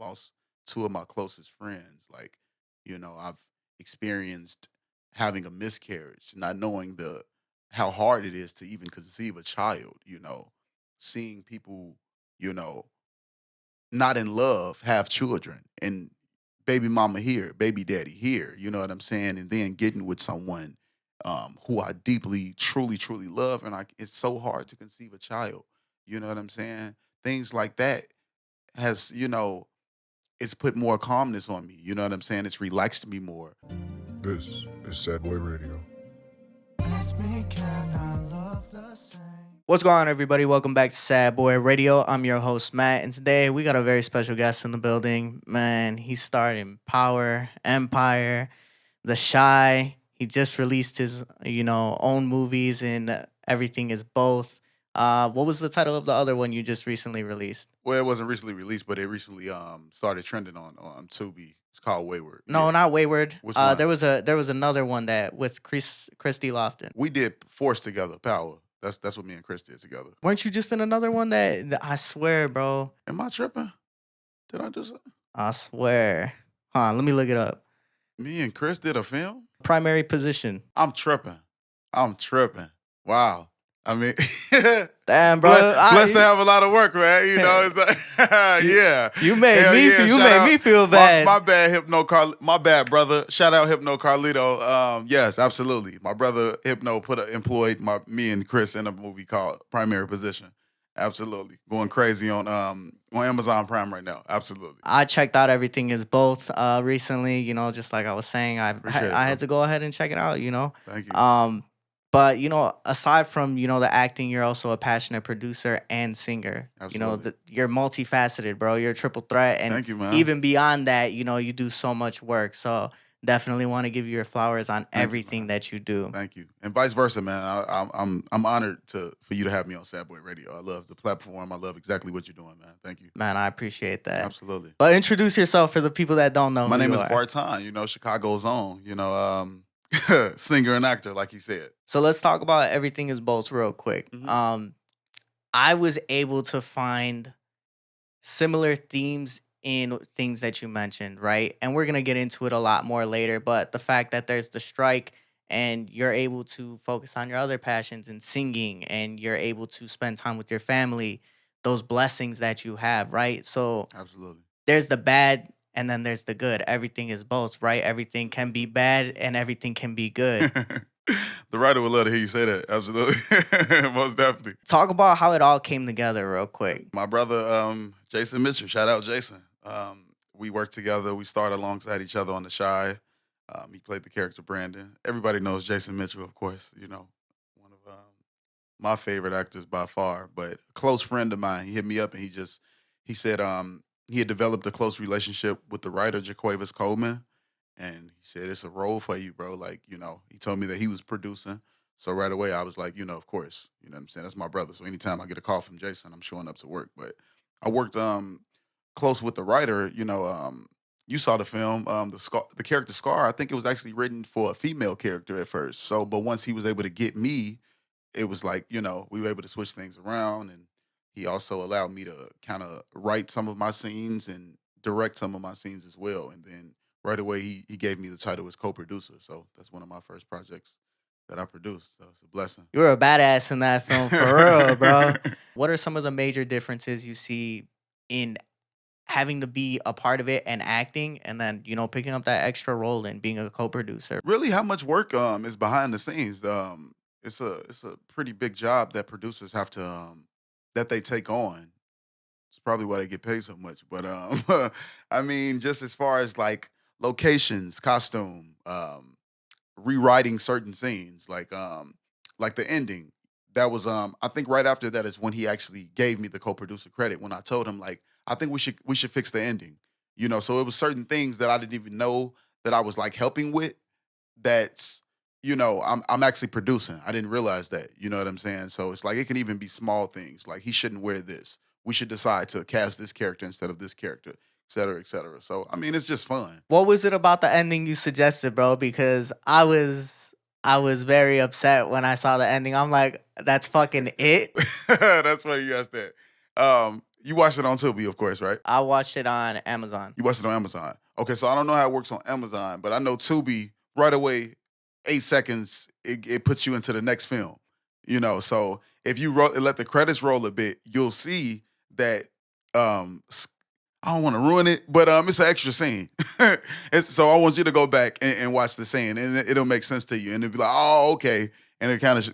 lost two of my closest friends. Like, I've experienced having a miscarriage, not knowing the how hard it is to even conceive a child, seeing people, you know, not in love have children and baby mama here, baby daddy here, you know what I'm saying? And then getting with someone who I deeply, truly, truly love. And it's so hard to conceive a child. You know what I'm saying? Things like that has, it's put more calmness on me. You know what I'm saying? It's relaxed me more. This is Sad Boy Radio. What's going on, everybody? Welcome back to Sad Boy Radio. I'm your host, Matt, and today we got a very special guest in the building. Man, he's starring Power, Empire, The Shy. He just released his, own movies and Everything Is Both. What was the title of the other one you just recently released? Well, it wasn't recently released, but it recently started trending on Tubi. It's called Wayward. No, Yeah. not Wayward. Which one? There was another one that with Christy Lofton. We did Force together, Power. That's what me and Chris did together. Weren't you just in another one that I swear, bro? Am I tripping? Did I do something? I swear. Let me look it up. Me and Chris did a film? Primary Position. I'm tripping. Wow. I mean, Damn, bro. Blessed to have a lot of work, man. It's like, yeah. You made Hell me. yeah. You Shout made out- me feel bad. My bad, my bad, brother. Shout out Hypno Carlito. Yes, absolutely. My brother Hypno employed me and Chris in a movie called Primary Position. Absolutely, going crazy on Amazon Prime right now. Absolutely. I checked out Everything Is Both recently. Just like I was saying, I had to go ahead and check it out. Thank you. But aside from the acting, you're also a passionate producer and singer. Absolutely. You're multifaceted, bro. You're a triple threat, and Thank you, man. even beyond that, you do so much work. So definitely want to give you your flowers on everything that you do. Thank you, and vice versa, man. I'm honored for you to have me on Sad Boy Radio. I love the platform. I love exactly what you're doing, man. Thank you. Man, I appreciate that. Absolutely. But introduce yourself for the people that don't know. My who name you is are. Barton. Chicago's own. Singer and actor, like he said. So let's talk about Everything Is Both real quick. Mhm. I was able to find similar themes in things that you mentioned, right? And we're going to get into it a lot more later, but the fact that there's the strike and you're able to focus on your other passions and singing and you're able to spend time with your family, those blessings that you have, right? So Absolutely. there's the bad and then there's the good. Everything is both, right? Everything can be bad and everything can be good. The writer would love to hear you say that. Absolutely. Most definitely. Talk about how it all came together real quick. My brother, Jason Mitchell, shout out Jason. We worked together. We started alongside each other on The Shy. He played the character Brandon. Everybody knows Jason Mitchell, of course, one of my favorite actors by far. But a close friend of mine, he hit me up and he said he had developed a close relationship with the writer, Jaquavis Coleman. And he said, it's a role for you, bro. Like, he told me that he was producing. So right away, I was like, of course, you know what I'm saying? That's my brother. So anytime I get a call from Jason, I'm showing up to work. But I worked close with the writer. You saw the film, the character Scar. I think it was actually written for a female character at first. So, but once he was able to get me, it was like, we were able to switch things around. And he also allowed me to kind of write some of my scenes and direct some of my scenes as well. And then right away, he gave me the title as co-producer. So that's one of my first projects that I produced. So it's a blessing. You were a badass in that film, for real, bro. What are some of the major differences you see in having to be a part of it and acting and then, picking up that extra role and being a co-producer? Really, how much work is behind the scenes? It's a pretty big job that producers have to that they take on. It's probably why they get paid so much. But I mean, just as far as like locations, costume, rewriting certain scenes, like the ending. That was I think right after that is when he actually gave me the co-producer credit when I told him like I think we should fix the ending. So it was certain things that I didn't even know that I was like helping with that's I'm actually producing. I didn't realize that. You know what I'm saying? So it's like it can even be small things like he shouldn't wear this. We should decide to cast this character instead of this character, et cetera, et cetera. So, I mean, it's just fun. What was it about the ending you suggested, bro? Because I was very upset when I saw the ending. I'm like, that's fucking it? That's why you asked that. You watched it on Tubi, of course, right? I watched it on Amazon. You watched it on Amazon. Okay, so I don't know how it works on Amazon, but I know Tubi right away, 8 seconds, it puts you into the next film. So if you let the credits roll a bit, you'll see that I don't want to ruin it, but it's an extra scene. So I want you to go back and watch the scene, and it'll make sense to you, and it'll be like, oh, okay, and it kind of,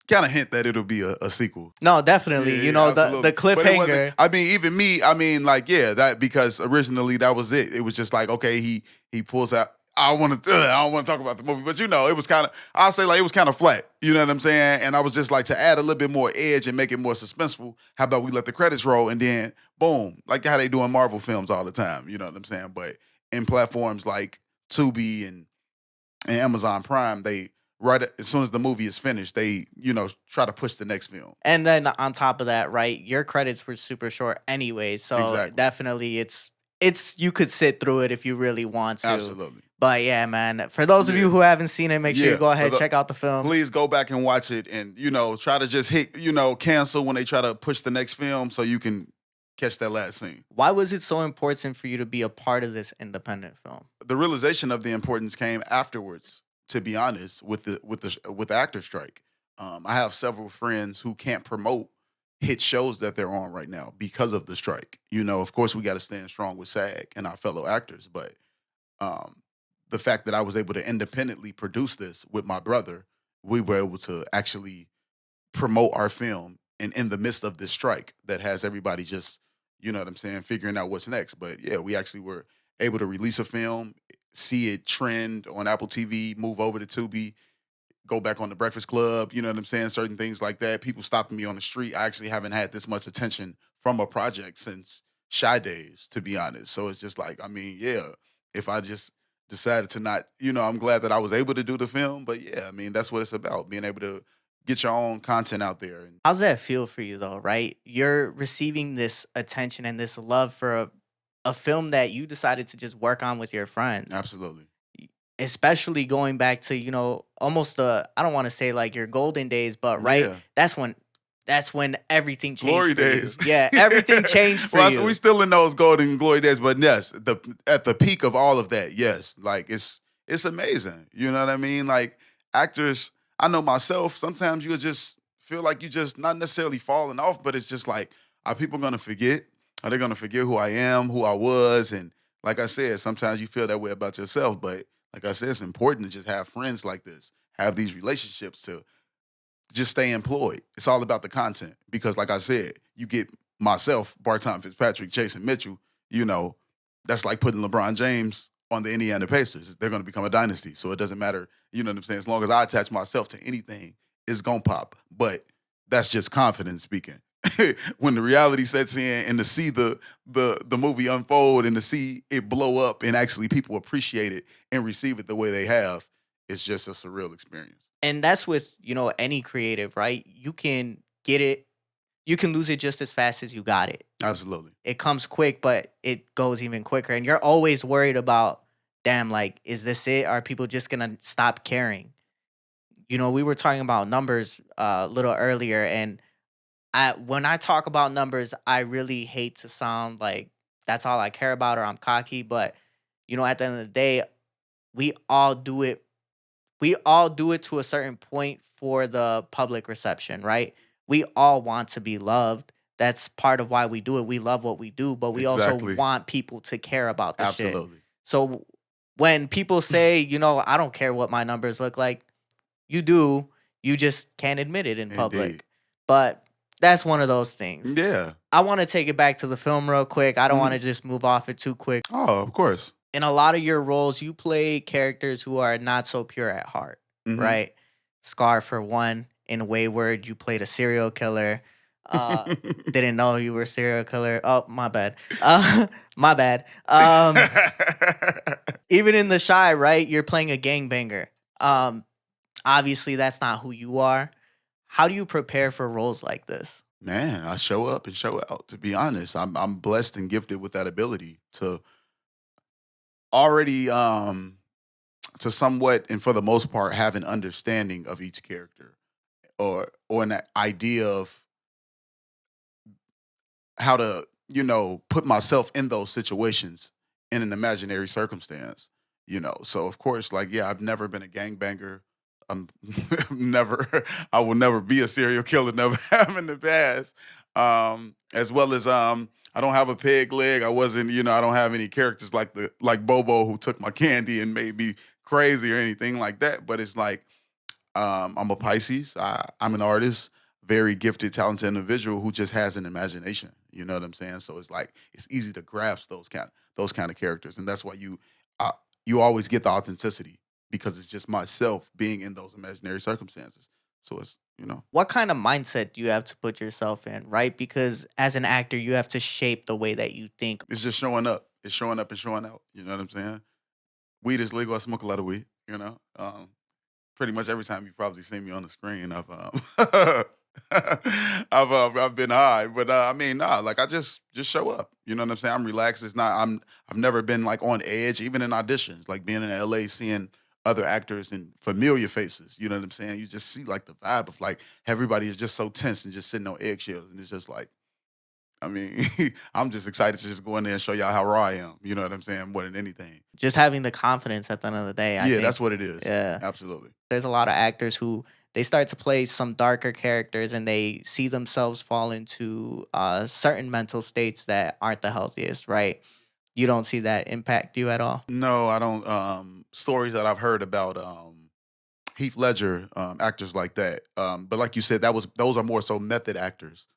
kind of hint that it'll be a sequel. No, definitely. Yeah, the absolutely. But it cliffhanger. wasn't- I mean, even me. I mean, like, yeah, that because originally that was it. It was just like, okay, he pulls out. I don't want to talk about the movie, but it was kind of. I'll say like it was kind of flat. You know what I'm saying? And I was just like to add a little bit more edge and make it more suspenseful. How about we let the credits roll and then boom, like how they do in Marvel films all the time. You know what I'm saying? But in platforms like Tubi and Amazon Prime, they as soon as the movie is finished, they try to push the next film. And then on top of that, right, your credits were super short anyway, so Exactly. definitely it's you could sit through it if you really want to. Absolutely. But yeah, man, for those of you who haven't seen it, make sure you go ahead and check out the film. Please go back and watch it and, try to just hit, cancel when they try to push the next film so you can catch that last scene. Why was it so important for you to be a part of this independent film? The realization of the importance came afterwards, to be honest, with the actor strike. I have several friends who can't promote hit shows that they're on right now because of the strike. Of course, we got to stand strong with SAG and our fellow actors, but the fact that I was able to independently produce this with my brother, we were able to actually promote our film and in the midst of this strike that has everybody just, figuring out what's next. But yeah, we actually were able to release a film, see it trend on Apple TV, move over to Tubi, go back on the Breakfast Club, certain things like that. People stopping me on the street. I actually haven't had this much attention from a project since Shy Days, to be honest. So it's just like, if I just decided to not, I'm glad that I was able to do the film, but yeah, that's what it's about, being able to get your own content out there. And how's that feel for you though, right? You're receiving this attention and this love for a film that you decided to just work on with your friends. Absolutely. Especially going back to, almost I don't want to say like your golden days, but right, Yeah. that's when everything changed. Glory for days. You. Yeah, everything changed for you. We still in those golden glory days, but yes, at the peak of all of that, yes, like it's amazing. You know what I mean? Like actors, I know myself, sometimes you'll just feel like you just not necessarily falling off, but it's just like, are people gonna forget? Are they gonna forget who I am, who I was? And like I said, sometimes you feel that way about yourself, but like I said, it's important to just have friends like this, have these relationships to just stay employed. It's all about the content because, like I said, you get myself, Barton Fitzpatrick, Jason Mitchell, that's like putting LeBron James on the Indiana Pacers. They're going to become a dynasty. So it doesn't matter, you know what I'm saying? As long as I attach myself to anything, it's going to pop. But that's just confidence speaking. When the reality sets in and to see the movie unfold and to see it blow up and actually people appreciate it and receive it the way they have, it's just a surreal experience. And that's with, any creative, right? You can get it, you can lose it just as fast as you got it. Absolutely. It comes quick, but it goes even quicker. And you're always worried about, damn, like, is this it? Are people just going to stop caring? We were talking about numbers a little earlier, and when I talk about numbers, I really hate to sound like that's all I care about or I'm cocky. But, at the end of the day, we all do it. We all do it to a certain point for the public reception, right? We all want to be loved. That's part of why we do it. We love what we do, but we also want people to care about the shit. Absolutely. So when people say, I don't care what my numbers look like, you do. You just can't admit it in public. But that's one of those things. Yeah. I want to take it back to the film real quick. I don't want to just move off it too quick. Oh, of course. In a lot of your roles, you play characters who are not so pure at heart, right? Scar, for one. In Wayward, you played a serial killer. Didn't know you were a serial killer. Oh, my bad. My bad. Even in The Shy, right? You're playing a gangbanger. Obviously, that's not who you are. How do you prepare for roles like this? Man, I show up and show out. To be honest, I'm blessed and gifted with that ability to already to somewhat and for the most part have an understanding of each character or an idea of how to, put myself in those situations in an imaginary circumstance, So of course, like, yeah, I've never been a gangbanger. I'm never, I will never be a serial killer, never have in the past. As well as I don't have a peg leg. I wasn't, I don't have any characters like Bobo who took my candy and made me crazy or anything like that. But it's like I'm a Pisces. I'm an artist, very gifted, talented individual who just has an imagination. You know what I'm saying? So it's like it's easy to grasp those kind of characters, and that's why you always get the authenticity because it's just myself being in those imaginary circumstances. So it's. What kind of mindset do you have to put yourself in, right? Because as an actor, you have to shape the way that you think. It's just showing up. It's showing up and showing out. You know what I'm saying? Weed is legal. I smoke a lot of weed. Pretty much every time you probably see me on the screen, I've been high, but I mean, nah, like I just show up. You know what I'm saying? I'm relaxed. It's not. I've never been like on edge, even in auditions, like being in LA, seeing other actors and familiar faces. You know what I'm saying? You just see like the vibe of like everybody is just so tense and just sitting on eggshells, and it's just like. I mean, I'm just excited to just go in there and show y'all how raw I am. You know what I'm saying? More than anything. Just having the confidence at the end of the day. I Yeah, think. that's what it is. Yeah. Absolutely. There's a lot of actors who they start to play some darker characters and they see themselves fall into certain mental states that aren't the healthiest, right? You don't see that impact you at all? No, I don't. Stories that I've heard about Heath Ledger, actors like that. But like you said, those are more so method actors.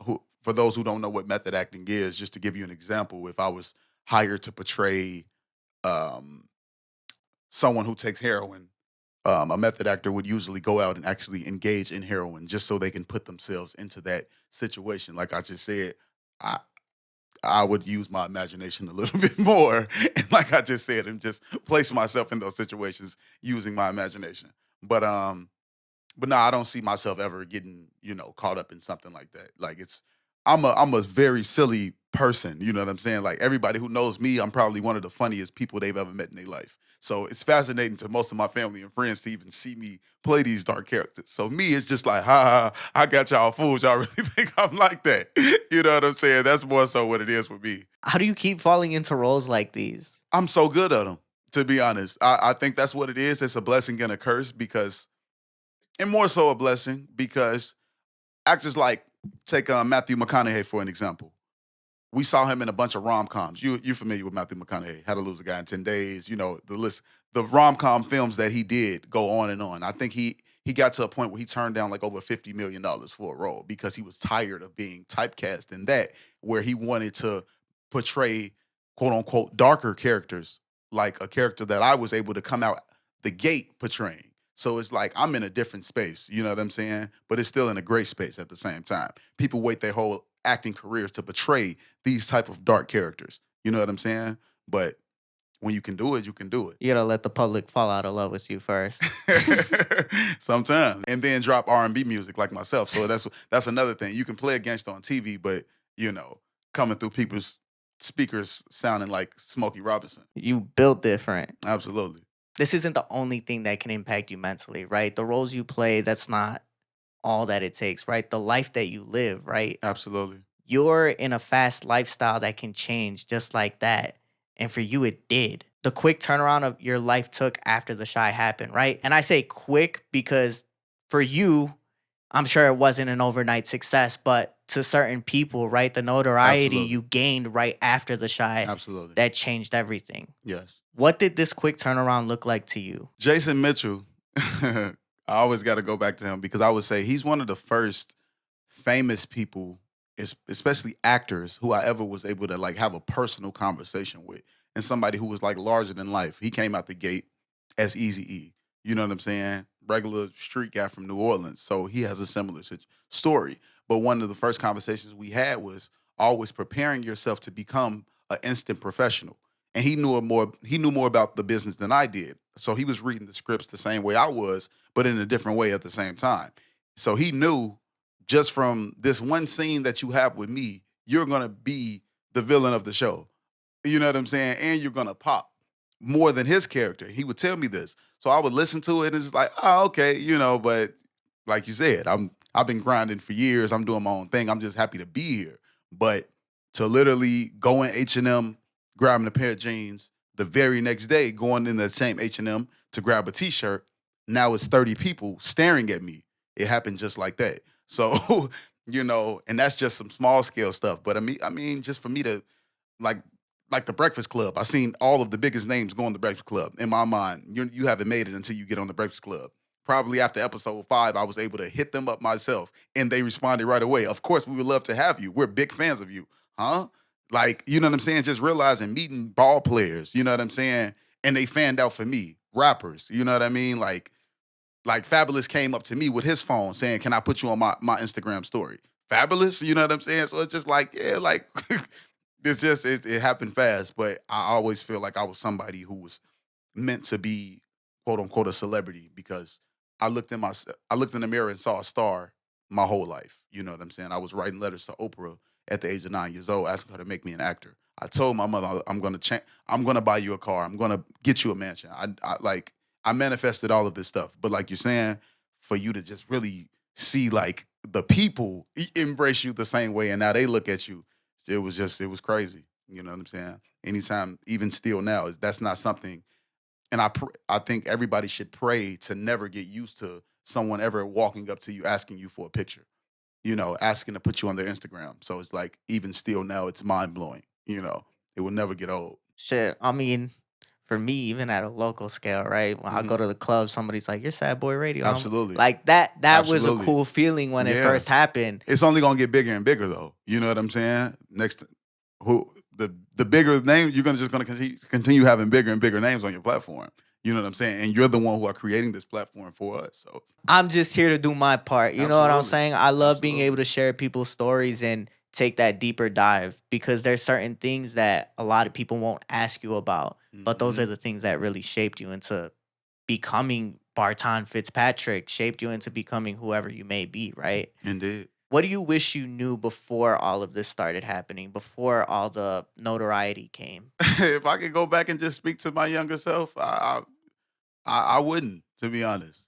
Who, for those who don't know what method acting is, just to give you an example, if I was hired to portray um, someone who takes heroin, a method actor would usually go out and actually engage in heroin just so they can put themselves into that situation. Like I just said, I I would use my imagination a little bit more, and like I just said, and just place myself in those situations using my imagination. But um, but no, I don't see myself ever getting caught up in something like that. Like I'm a very silly person. You know what I'm saying? Like everybody who knows me, I'm probably one of the funniest people they've ever met in their life. So it's fascinating to most of my family and friends to even see me play these dark characters. So me, it's just like, ha, ha, I got y'all fools. Y'all really think I'm like that? You know what I'm saying? That's more so what it is for me. How do you keep falling into roles like these? I'm so good at them, to be honest. I think that's what it is. It's a blessing and a curse because, and more so a blessing because actors like, take Matthew McConaughey for an example. We saw him in a bunch of rom-coms. You familiar with Matthew McConaughey? How to Lose a Guy in 10 Days. You know, the list, the rom-com films that he did go on and on. I think he got to a point where he turned down like over $50 million for a role because he was tired of being typecast in that, where he wanted to portray quote unquote darker characters, like a character that I was able to come out the gate portraying. So it's like I'm in a different space, you know what I'm saying? But it's still in a great space at the same time. People wait their whole acting careers to portray these type of dark characters. You know what I'm saying? But when you can do it, you can do it. You gotta let the public fall out of love with you first. Sometimes. And then drop R&B music like myself. So that's another thing. You can play a gangster on TV, but coming through people's speakers sounding like Smokey Robinson. You built different. Absolutely. This isn't the only thing that can impact you mentally, right? The roles you play, that's not all that it takes, right? The life that you live, right? Absolutely. You're in a fast lifestyle that can change just like that. And for you, it did. The quick turnaround of your life took after The Shy happened, right? And I say quick because for you, I'm sure it wasn't an overnight success, but to certain people, right? The notoriety Absolutely. you gained right after The Shy, Absolutely. that changed everything. Yes. What did this quick turnaround look like to you? Jason Mitchell, I always got to go back to him because I would say he's one of the first famous people, especially actors, who I ever was able to like have a personal conversation with, and somebody who was like larger than life. He came out the gate as Eazy. You know what I'm saying? Regular street guy from New Orleans. So he has a similar story. But one of the first conversations we had was always preparing yourself to become an instant professional. And he knew more about the business than I did. So he was reading the scripts the same way I was, but in a different way at the same time. So he knew just from this one scene that you have with me, you're going to be the villain of the show. You know what I'm saying? And you're going to pop more than his character. He would tell me this. So I would listen to it and it's like, oh, okay, but like you said, I've been grinding for years. I'm doing my own thing. I'm just happy to be here. But to literally go in H&M, grabbing a pair of jeans, the very next day going in the same H&M to grab a t-shirt, now it's 30 people staring at me. It happened just like that. So, and that's just some small scale stuff. But I mean, just for me to like the Breakfast Club, I seen all of the biggest names go on the Breakfast Club. In my mind, you haven't made it until you get on the Breakfast Club. Probably after episode 5, I was able to hit them up myself, and they responded right away. Of course, we would love to have you. We're big fans of you, huh? Like, you know what I'm saying? Just realizing meeting ball players, you know what I'm saying? And they fanned out for me, rappers, you know what I mean? Like Fabulous came up to me with his phone saying, "Can I put you on my Instagram story?" Fabulous, you know what I'm saying? So it's just like, yeah, like it happened fast, but I always feel like I was somebody who was meant to be quote unquote a celebrity because I looked in the mirror and saw a star my whole life. You know what I'm saying? I was writing letters to Oprah at the age of 9 years old, asking her to make me an actor. I told my mother I'm gonna buy you a car. I'm gonna get you a mansion. I manifested all of this stuff. But like you're saying, for you to just really see like the people embrace you the same way, and now they look at you, it was crazy. You know what I'm saying? Anytime, even still now, that's not something. And I think everybody should pray to never get used to someone ever walking up to you asking you for a picture. Asking to put you on their Instagram. So it's like even still now, it's mind blowing. It will never get old. Shit, I mean, for me, even at a local scale, right? When I go Hmm. to the club, somebody's like, "You're Sad Boy Radio." Absolutely, Like that was a absolutely. cool feeling when it Yeah, first happened. it's only gonna get bigger and bigger though. You know what I'm saying? Next, who the bigger name, you're gonna continue having bigger and bigger names on your platform. You know what I'm saying? And you're the one who are creating this platform for us. So I'm just here to do my part. You know what I'm absolutely, saying? I love being able absolutely. to share people's stories and take that deeper dive because there's certain things that a lot of people won't ask you about, but those are Hmm. the things that really shaped you into becoming Barton Fitzpatrick, shaped you into becoming whoever you may be, right? Indeed. What do you wish you knew before all of this started happening, before all the notoriety came? If I could go back and just speak to my younger self, I wouldn't, to be honest.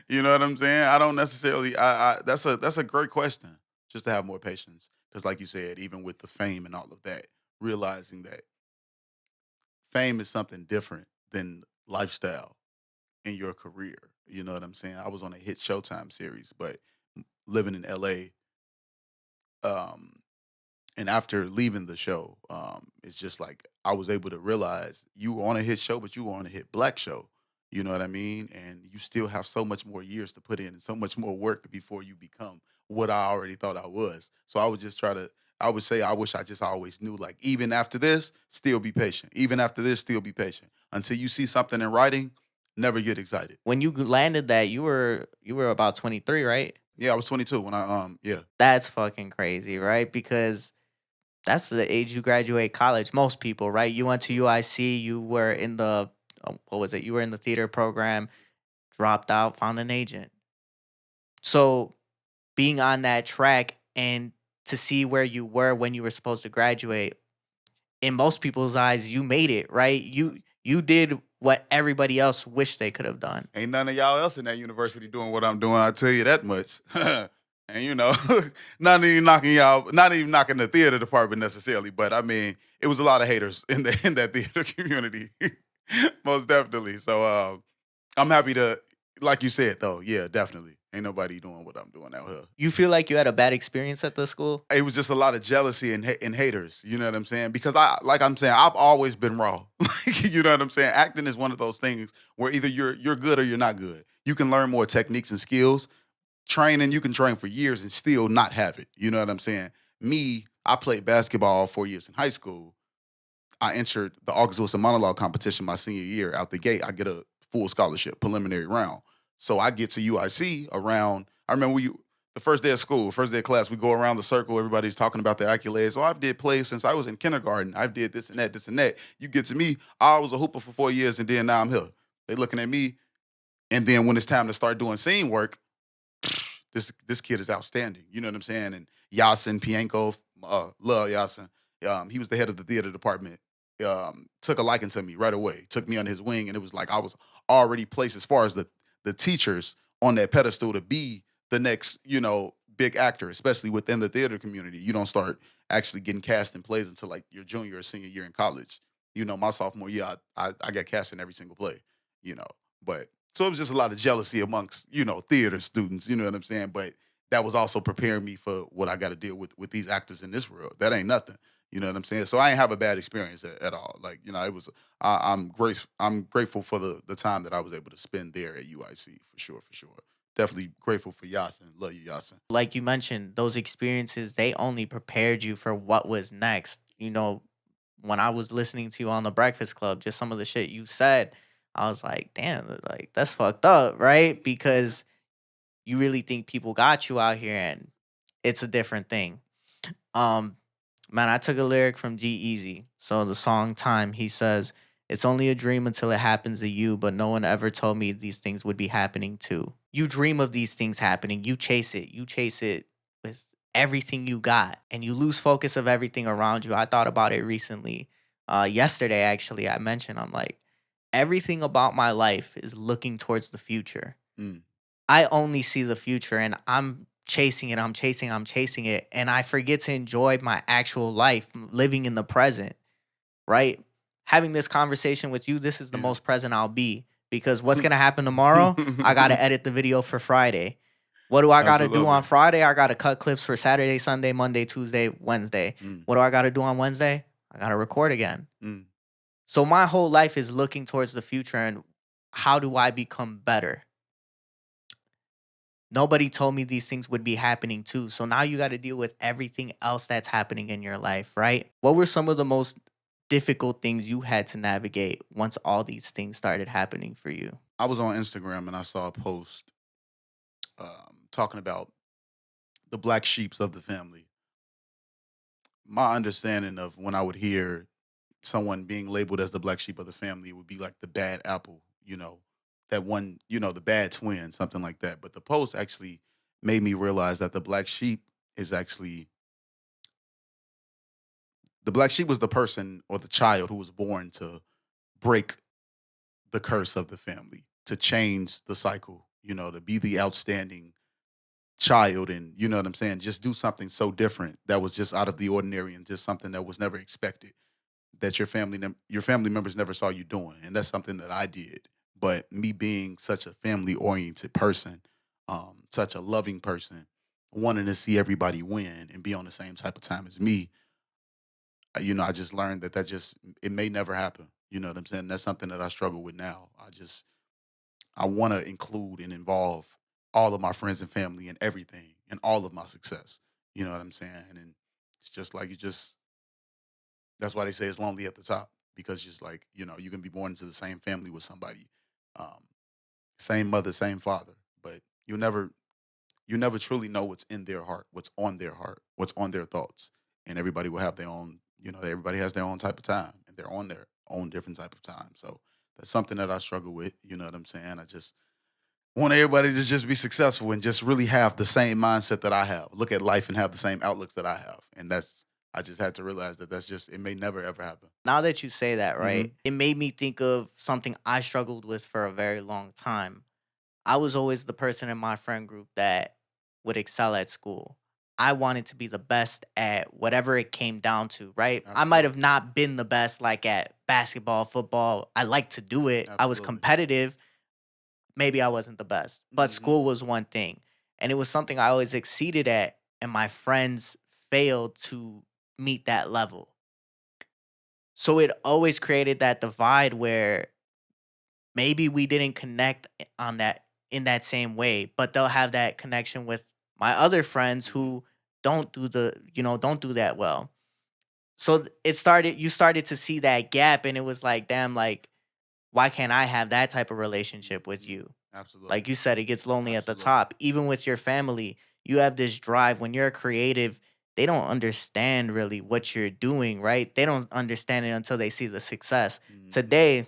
You know what I'm saying? I don't necessarily. That's a great question. Just to have more patience, because like you said, even with the fame and all of that, realizing that fame is something different than lifestyle in your career. You know what I'm saying? I was on a hit Showtime series, but living in LA, um, and after leaving the show, it's just like I was able to realize you were on a hit show, but you were on a hit black show. You know what I mean? And you still have so much more years to put in and so much more work before you become what I already thought I was. So I would just I would say, I wish I just always knew, like, even after this, still be patient. Even after this, still be patient. Until you see something in writing, never get excited. When you landed that, you were about 23, right? Yeah, I was 22 when yeah. That's fucking crazy, right? Because that's the age you graduate college. Most people, right? You went to UIC, you were in the what was it? You were in the theater program, dropped out, found an agent. So being on that track and to see where you were when you were supposed to graduate, in most people's eyes, you made it, right? You did what everybody else wished they could have done. Ain't none of y'all else in that university doing what I'm doing. I tell you that much. And not even knocking the theater department necessarily, but I mean, it was a lot of haters in that theater community, most definitely. So I'm happy to, like you said, though. Yeah, definitely. Ain't nobody doing what I'm doing out here. You feel like you had a bad experience at the school? It was just a lot of jealousy and haters. You know what I'm saying? Because I'm saying, I've always been raw. You know what I'm saying? Acting is one of those things where either you're good or you're not good. You can learn more techniques and skills. Training, you can train for years and still not have it. You know what I'm saying? Me, I played basketball 4 years in high school. I entered the August Wilson monologue competition my senior year. Out the gate, I get a full scholarship, preliminary round. So I get to UIC around. I remember the first day of school, first day of class, we go around the circle. Everybody's talking about their accolades. Oh, I've did plays since I was in kindergarten. I've did this and that, this and that. You get to me, I was a hooper for 4 years, and then now I'm here. They looking at me, and then when it's time to start doing scene work, this kid is outstanding. You know what I'm saying? And Yasin Pienko, love Yasin. He was the head of the theater department. Took a liking to me right away. Took me under his wing, and it was like I was already placed as far as the teachers on that pedestal to be the next, big actor, especially within the theater community. You don't start actually getting cast in plays until like your junior or senior year in college. You know, my sophomore year, I got cast in every single play. You know, but so it was just a lot of jealousy amongst theater students. You know what I'm saying? But that was also preparing me for what I got to deal with these actors in this world. That ain't nothing. You know what I'm saying? So I ain't have a bad experience at all. Like, it was. I'm grateful for the time that I was able to spend there at UIC for sure, for sure. Definitely grateful for Yasin. Love you, Yasin. Like you mentioned, those experiences, they only prepared you for what was next. When I was listening to you on the Breakfast Club, just some of the shit you said, I was like, damn, like that's fucked up, right? Because you really think people got you out here, and it's a different thing. Um, Man, I took a lyric from G-Eazy. So the song Time, he says, "It's only a dream until it happens to you, but no one ever told me these things would be happening too." You dream of these things happening. You chase it. You chase it with everything you got, and you lose focus of everything around you. I thought about it recently. Yesterday, actually, I mentioned, I'm like, everything about my life is looking towards the future. Mm. I only see the future, and I'm chasing it. I'm chasing it. And I forget to enjoy my actual life, living in the present, right? Having this conversation with you, this is the Yeah. most present I'll be, because what's going to happen tomorrow? I got to edit the video for Friday. What do I got to do on Absolutely. Friday? I got to cut clips for Saturday, Sunday, Monday, Tuesday, Wednesday. Mm. What do I got to do on Wednesday? I got to record again. Mm. So my whole life is looking towards the future, and how do I become better? Nobody told me these things would be happening too. So now you got to deal with everything else that's happening in your life, right? What were some of the most difficult things you had to navigate once all these things started happening for you? I was on Instagram and I saw a post talking about the black sheeps of the family. My understanding of when I would hear someone being labeled as the black sheep of the family, it would be like the bad apple, that one, the bad twin, something like that. But the post actually made me realize that the black sheep is actually the black sheep was the person or the child who was born to break the curse of the family, to change the cycle, to be the outstanding child, and you know what I'm saying, just do something so different that was just out of the ordinary and just something that was never expected, that your family members never saw you doing. And that's something that I did. But me being such a family oriented person, such a loving person, wanting to see everybody win and be on the same type of time as me, I just learned that just it may never happen. You know what I'm saying? That's something that I struggle with now. I want to include and involve all of my friends and family in everything and all of my success. You know what I'm saying? And it's just like that's why they say it's lonely at the top, because just like, you can be born into the same family with somebody, um, same mother, same father, but you never truly know what's in their heart, what's on their thoughts. And everybody will have their own, everybody has their own type of time, and they're on their own different type of time. So that's something that I struggle with. You know what I'm saying? I just want everybody to just be successful and just really have the same mindset that I have. Look at life and have the same outlooks that I have. And I just had to realize that it may never ever happen. Now that you say that, right, Mhm. it made me think of something I struggled with for a very long time. I was always the person in my friend group that would excel at school. I wanted to be the best at whatever it came down to, right? I might have Absolutely. not been the best like at basketball, football. I like to do it. I was Absolutely. competitive. Maybe I wasn't the best, but Mhm. school was one thing. And it was something I always exceeded at, and my friends failed to meet that level. So it always created that divide where maybe we didn't connect on that in that same way, but they'll have that connection with my other friends who don't do that well. So you started to see that gap, and it was like, damn, like, why can't I have that type of relationship with Mhm. you? Absolutely. Like you said, it gets lonely at the Absolutely. top. Even with your family, you have this drive. When you're a creative, they don't understand really what you're doing, right? They don't understand it until they see the success. Mhm. Today,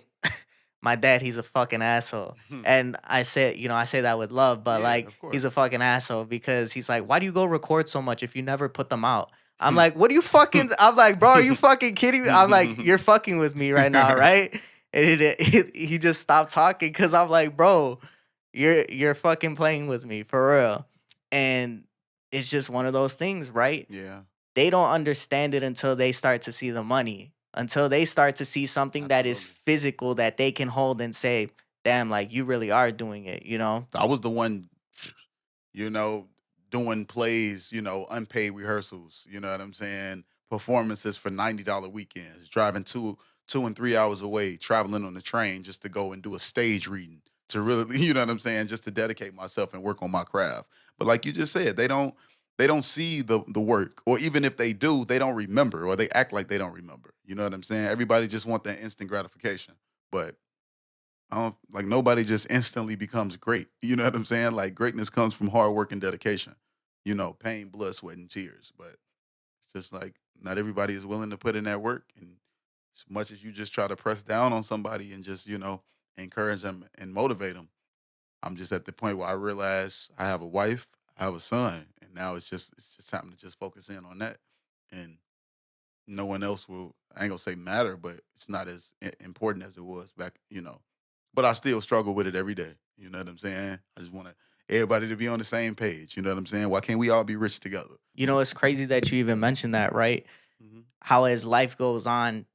my dad, he's a fucking asshole. And I say that with love, but Yeah, like of he's course. a fucking asshole because he's like, why do you go record so much if you never put them out? I'm like, what are you fucking? I'm like, bro, are you fucking kidding me? I'm like, you're fucking with me right now, right? And he just stopped talking because I'm like, bro, you're fucking playing with me for real. And it's just one of those things, right? Yeah, They don't understand it until they start to see the money, until they start to see something that is absolutely. physical that they can hold and say, damn, like you really are doing it, you know? I was the one, you know, doing plays, unpaid rehearsals. You know what I'm saying? Performances for $90 weekends, driving 2 and 3 hours away, traveling on the train just to go and do a stage reading to really, you know what I'm saying, just to dedicate myself and work on my craft. But like you just said, they don't see the work, or even if they do, they don't remember, or they act like they don't remember. You know what I'm saying? Everybody just want that instant gratification, but I don't like nobody just instantly becomes great. You know what I'm saying? Like greatness comes from hard work and dedication. Pain, blood, sweat, and tears. But it's just like not everybody is willing to put in that work. And as much as you just try to press down on somebody and just encourage them and motivate them, I'm just at the point where I realize I have a wife, I have a son, and now it's just time to just focus in on that. And no one else will, I ain't gonna say matter, but it's not as important as it was back. But I still struggle with it every day. You know what I'm saying? I just want everybody to be on the same page. You know what I'm saying? Why can't we all be rich together? You know, it's crazy that you even mentioned that, right? Hmm. How as life goes on,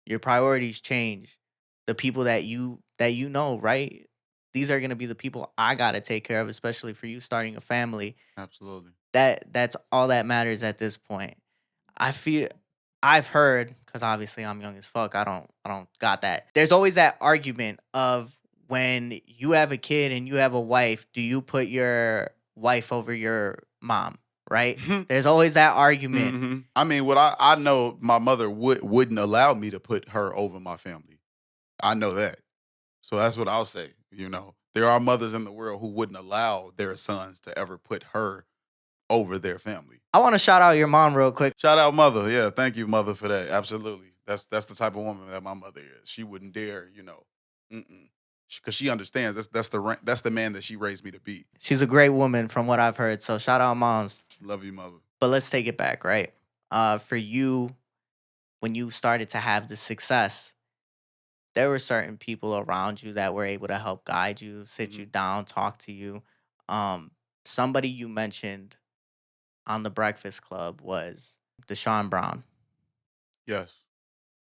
your priorities change. The people that you know, right? These are gonna be the people I gotta take care of, especially for you starting a family. Absolutely. That's all that matters at this point. I feel I've heard, because obviously I'm young as fuck. I don't got that. There's always that argument of when you have a kid and you have a wife, do you put your wife over your mom? Right? There's always that argument. I mean, what I know, my mother wouldn't allow me to put her over my family. I know that. So that's what I'll say. There are mothers in the world who wouldn't allow their sons to ever put her over their family. I want to shout out your mom real quick. Shout out mother. Yeah, thank you, mother, for that. Absolutely. That's the type of woman that my mother is. She wouldn't dare, because she understands that's the man that she raised me to be. She's a great woman from what I've heard. So shout out moms. Love you, mother. But let's take it back, right? For you, when you started to have the success, there were certain people around you that were able to help guide you, sit you Mhm. down, talk to you. Somebody you mentioned on the Breakfast Club was Deshaun Brown. Yes.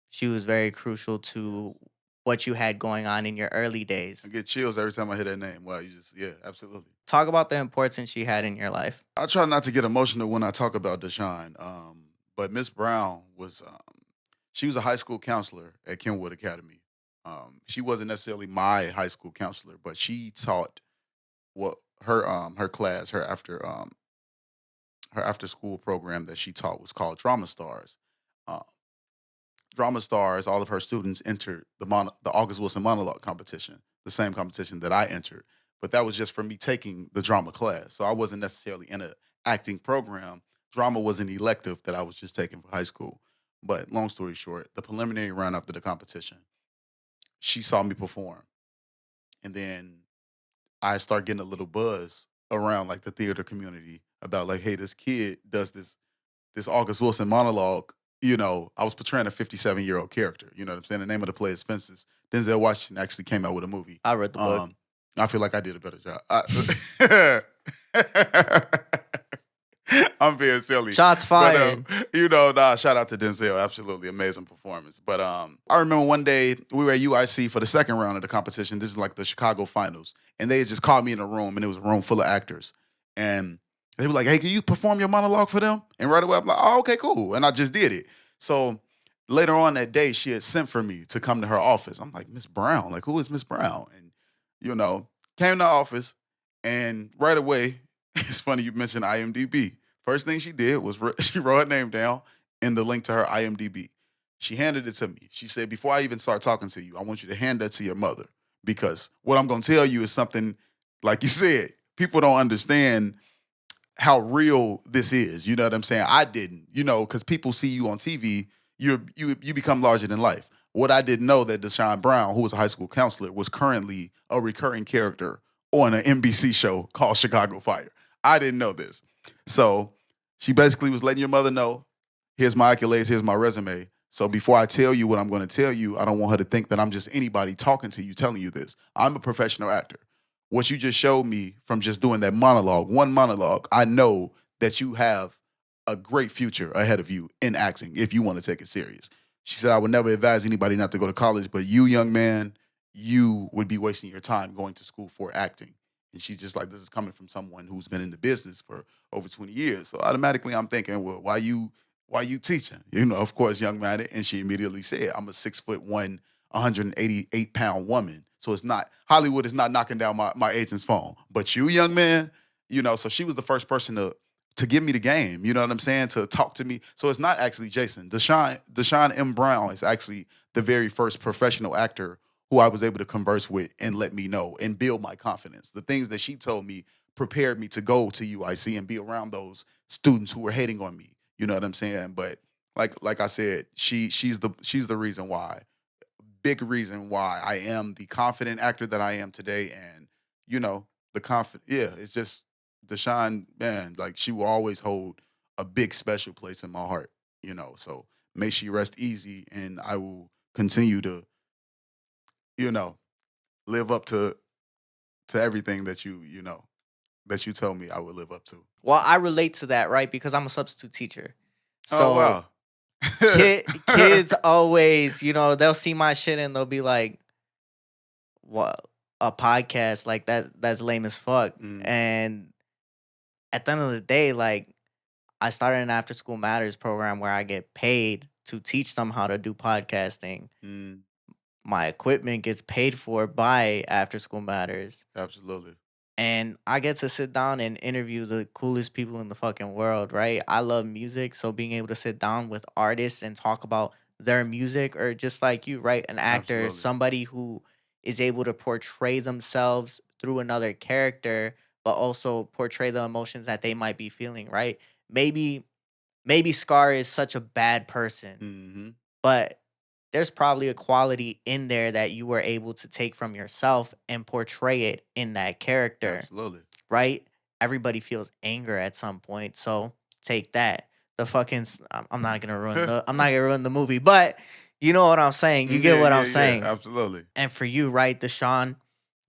She was very crucial to what you had going on in your early I days. get chills every time I hear that name. Wow, yeah, absolutely. Talk about the importance she had in your life. I try not to get emotional when I talk about Deshaun. But Miss Brown she was a high school counselor at Kenwood Academy. She wasn't necessarily my high school counselor, but she taught what her class, her after school program that she taught was called Drama Stars. Um, Drama Stars, all of her students entered the August Wilson monologue competition, the same competition that I entered. But that was just for me taking the drama class. So I wasn't necessarily in a acting program. Drama was an elective that I was just taking for high school. But long story short, the preliminary round after the competition, she saw me perform. And then I started getting a little buzz around like the theater community about like, hey, this kid does this August Wilson monologue. I was portraying a 57-year-old character. You know what I'm saying? The name of the play is Fences. Denzel Washington actually came out with a movie. I read the book. I feel like I did a better job. I'm being silly. Shots fired. But, shout out to Denzel. Absolutely amazing performance. But I remember one day we were at UIC for the second round of the competition. This is like the Chicago finals. And they had just called me in a room, and it was a room full of actors. And they were like, hey, can you perform your monologue for them? And right away, I'm like, oh, okay, cool. And I just did it. So later on that day, she had sent for me to come to her office. I'm like, Miss Brown? Like, who is Miss Brown? And, came to the office, and right away, it's funny you mentioned IMDb. First thing she did was she wrote her name down and the link to her IMDb. She handed it to me. She said, before I even start talking to you, I want you to hand that to your mother, because what I'm going to tell you is something, like you said, people don't understand how real this is. You know what I'm saying? I didn't, because people see you on TV, you become larger than life. What I didn't know that Deshaun Brown, who was a high school counselor, was currently a recurring character on an NBC show called Chicago Fire. I didn't know this. So she basically was letting your mother know, here's my accolades, here's my resume. So before I tell you what I'm going to tell you, I don't want her to think that I'm just anybody talking to you, telling you this. I'm a professional actor. What you just showed me from just doing that monologue, one monologue, I know that you have a great future ahead of you in acting if you want to take it serious. She said, I would never advise anybody not to go to college, but you, young man, you would be wasting your time going to school for acting. And she's just like, this is coming from someone who's been in the business for over 20 years. So automatically I'm thinking, well, why you teaching? You know, of course, young man. And she immediately said, I'm a 6'1", 188-pound woman. So it's not, Hollywood is not knocking down my agent's phone. But you, young man, you know, so she was the first person to give me the game, you know what I'm saying, to talk to me. So it's not actually Jason. Deshaun M. Brown is actually the very first professional actor who I was able to converse with and let me know and build my confidence. The things that she told me prepared me to go to UIC and be around those students who were hating on me. You know what I'm saying? But like I said, she's the reason why, big reason why I am the confident actor that I am today. And you know, it's just Deshaun, man, like she will always hold a big special place in my heart, you know. So may she rest easy, and I will continue to, you know, live up to everything that you know that you told me I would live up to. Well, I relate to that, right? Because I'm a substitute teacher. Oh So wow. kids always, they'll see my shit and they'll be like, "What, a podcast like that's lame as fuck." Mm, And at the end of the day, like, I started an after school matters program where I get paid to teach them how to do podcasting. mm, My equipment gets paid for by After School Matters. absolutely. And I get to sit down and interview the coolest people in the fucking world, right? I love music, so being able to sit down with artists and talk about their music, or just like you, right? An actor, Absolutely. somebody who is able to portray themselves through another character, but also portray the emotions that they might be feeling, right? Maybe Scar is such a bad person, Hmm. but there's probably a quality in there that you were able to take from yourself and portray it in that character, Absolutely. right? Everybody feels anger at some point, so take that. The fucking I'm not gonna ruin the movie, but you know what I'm saying. You get Yeah, what yeah, I'm yeah. saying. Absolutely. And for you, right, Deshaun,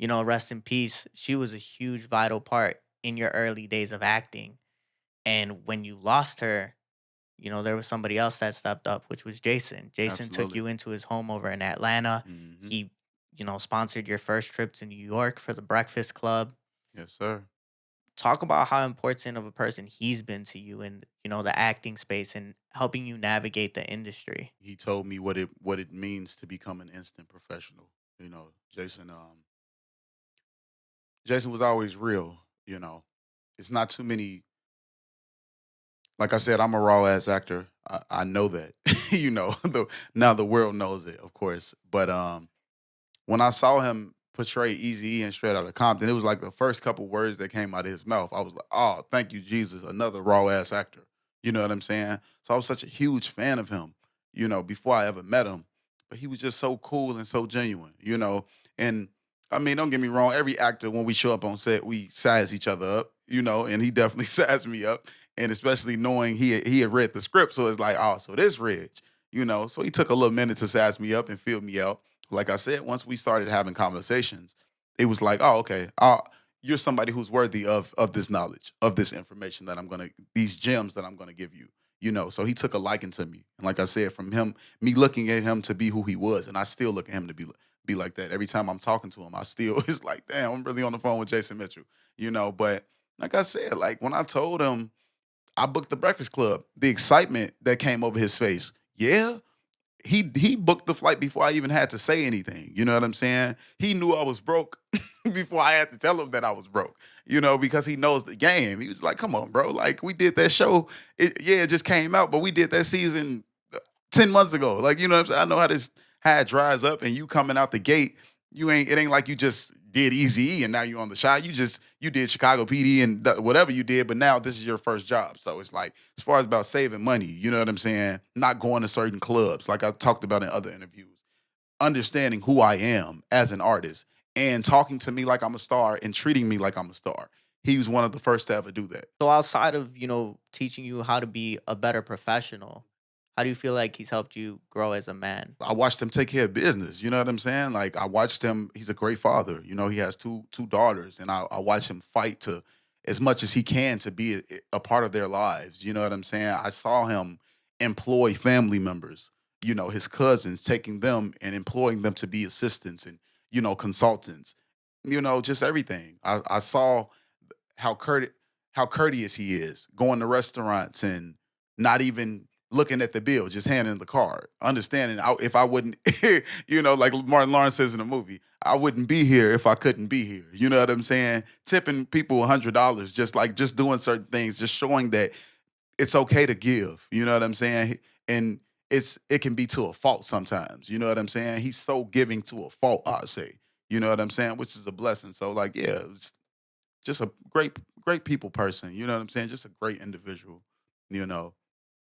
rest in peace. She was a huge vital part in your early days of acting, and when you lost her, there was somebody else that stepped up, which was Jason. Jason took Absolutely. you into his home over in Atlanta. Hmm. He, sponsored your first trip to New York for the Breakfast Club. Yes, sir. Talk about how important of a person he's been to you in, the acting space and helping you navigate the industry. He told me what it means to become an instant professional. You know, Jason was always real. You know, it's not too many. Like I said, I'm a raw ass actor. I know that. You know, now the world knows it, of course. But when I saw him portray Eazy and Straight Outta Compton, it was like the first couple words that came out of his mouth. I was like, "Oh, thank you, Jesus, another raw ass actor." You know what I'm saying? So I was such a huge fan of him. You know, before I ever met him, but he was just so cool and so genuine. You know, and I mean, don't get me wrong. Every actor, when we show up on set, we size each other up. You know, and he definitely sized me up. And especially knowing he had read the script, so it's like, oh, so this Reg. You know, so he took a little minute to size me up and fill me out. Like I said, once we started having conversations, it was like, oh, okay, you're somebody who's worthy of this knowledge, of this information that these gems that I'm gonna give you. You know, so he took a liking to me, and like I said, from me looking at him to be who he was, and I still look at him to be like that. Every time I'm talking to him, I still it's like, damn, I'm really on the phone with Jason Mitchell. You know, but like I said, like when I told him I booked the Breakfast Club, the excitement that came over his face, yeah, he booked the flight before I even had to say anything. You know what I'm saying? He knew I was broke before I had to tell him that I was broke. You know, because he knows the game. He was like, "Come on, bro! Like we did that show. It just came out, but we did that season 10 months ago. Like you know what I'm saying? I know how it dries up, and you coming out the gate, it ain't like you just did Eazy and now you on the shot. You did Chicago PD and whatever you did, but now this is your first job. So it's like as far as about saving money, you know what I'm saying? Not going to certain clubs, like I talked about in other interviews. Understanding who I am as an artist and talking to me like I'm a star and treating me like I'm a star. He was one of the first to ever do that. So outside of, teaching you how to be a better professional, how do you feel like he's helped you grow as a man? I watched him take care of business. You know what I'm saying? Like I watched him. He's a great father. You know, he has two daughters, and I watch him fight to as much as he can to be a part of their lives. You know what I'm saying? I saw him employ family members, his cousins, taking them and employing them to be assistants and, consultants, just everything. I saw how how courteous he is, going to restaurants and not even looking at the bill, just handing the card, understanding if I wouldn't, like Martin Lawrence says in the movie, I wouldn't be here if I couldn't be here. You know what I'm saying? Tipping people $100, just doing certain things, just showing that it's okay to give. You know what I'm saying? And it can be to a fault sometimes. You know what I'm saying? He's so giving to a fault, I say. You know what I'm saying? Which is a blessing. So like, yeah, it's just a great people person. You know what I'm saying? Just a great individual. You know,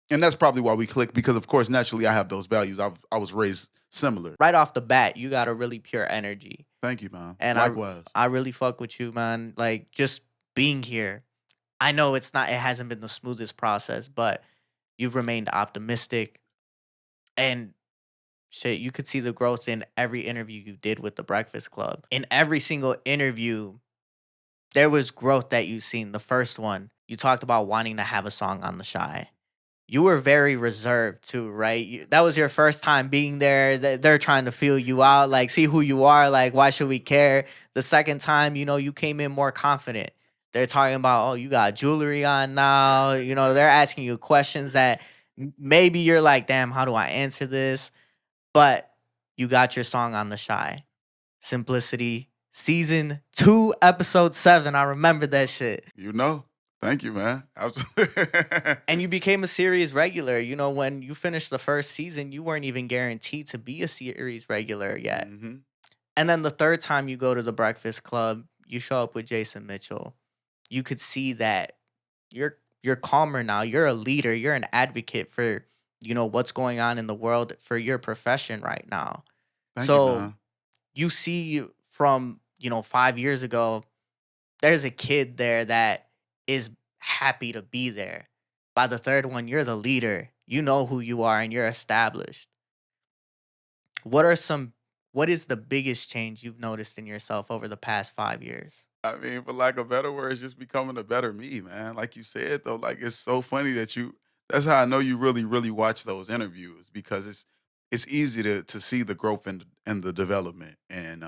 and that's probably why we click because, of course, naturally I have those values. I was raised similar. Right off the bat, you got a really pure energy. Thank you, man. And Likewise. I really fuck with you, man. Like, just being here. I know it hasn't been the smoothest process, but you've remained optimistic. And shit, you could see the growth in every interview you did with the Breakfast Club. In every single interview, there was growth that you've seen. The first one, you talked about wanting to have a song on the Shy. You were very reserved too, right? That was your first time being there. They're trying to feel you out, like see who you are. Like, why should we care? The second time, you came in more confident. They're talking about, oh, you got jewelry on now. They're asking you questions that maybe you're like, damn, how do I answer this? But you got your song on the Shy. Simplicity, season 2, episode 7. I remember that shit. Thank you, man. And you became a series regular. When you finished the first season, you weren't even guaranteed to be a series regular yet. Mm-hmm. And then the third time you go to the Breakfast Club, you show up with Jason Mitchell. You could see that you're calmer now. You're a leader. You're an advocate for, what's going on in the world for your profession right now. Thank you, man. You see from, 5 years ago, there's a kid there that is happy to be there. By the third one, you're the leader. You know who you are and you're established. What is the biggest change you've noticed in yourself over the past 5 years? I mean, for lack of better words, just becoming a better me, man. Like you said, though, like it's so funny that's how I know you really, really watch those interviews because it's easy to see the growth and the development. And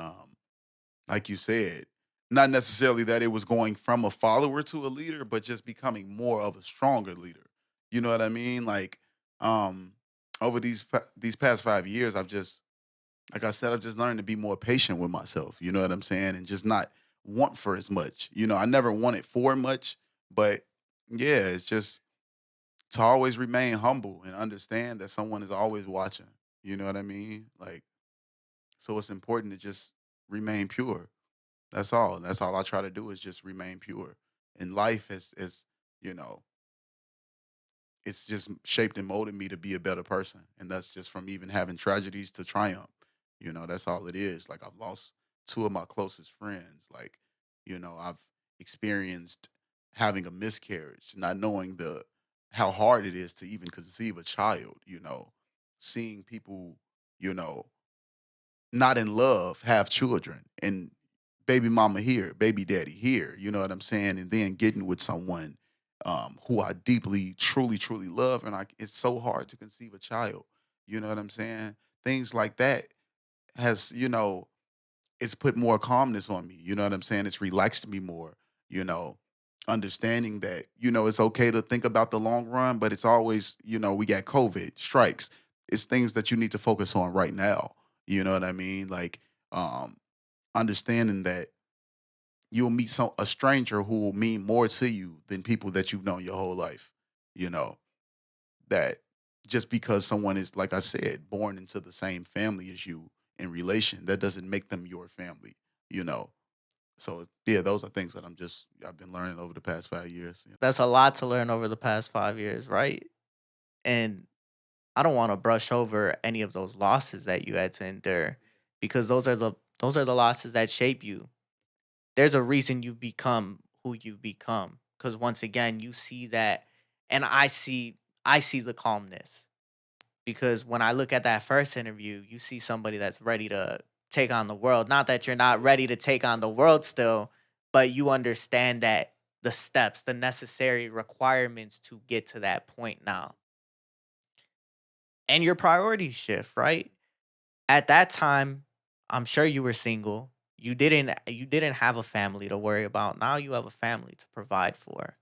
like you said, not necessarily that it was going from a follower to a leader, but just becoming more of a stronger leader. You know what I mean? Like, over these past 5 years, like I said, I've just learned to be more patient with myself. You know what I'm saying? And just not want for as much. I never wanted for much, but yeah, it's just to always remain humble and understand that someone is always watching. You know what I mean? Like, so it's important to just remain pure. That's all. That's all I try to do is just remain pure. And life is you know, it's just shaped and molded me to be a better person. And that's just from even having tragedies to triumph. That's all it is. Like I've lost two of my closest friends. Like, I've experienced having a miscarriage, not knowing the how hard it is to even conceive a child, seeing people, you know, not in love have children and baby mama here, baby daddy here, you know what I'm saying? And then getting with someone who I deeply, truly, truly love. And it's so hard to conceive a child. You know what I'm saying? Things like that has, it's put more calmness on me. You know what I'm saying? It's relaxed me more, you know, understanding that, it's okay to think about the long run, but it's always, we got COVID, strikes. It's things that you need to focus on right now. You know what I mean? Like, understanding that you'll meet a stranger who will mean more to you than people that you've known your whole life. You know, that just because someone is, like I said, born into the same family as you in relation, that doesn't make them your family, you know. So yeah, those are things that I've been learning over the past 5 years. That's a lot to learn over the past 5 years, right? And I don't want to brush over any of those losses that you had to endure because those are the losses that shape you. There's a reason you become who you become because once again you see that, and I see the calmness because when I look at that first interview, you see somebody that's ready to take on the world. Not that you're not ready to take on the world still, but you understand that the steps, the necessary requirements to get to that point now. And your priorities shift, right? At that time, I'm sure you were single. You didn't have a family to worry about. Now you have a family to provide for.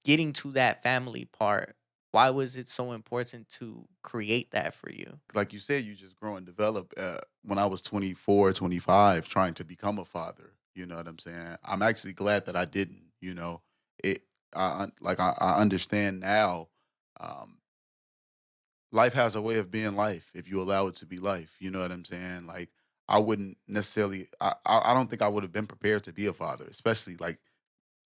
Getting to that family part, why was it so important to create that for you? Like you said, you just grow and develop. When I was 24, 25, trying to become a father, you know what I'm saying? I'm actually glad that I didn't, it. I understand now. Um, Life has a way of being life if you allow it to be life. You know what I'm saying? Like I wouldn't necessarily. I don't think I would have been prepared to be a father, especially like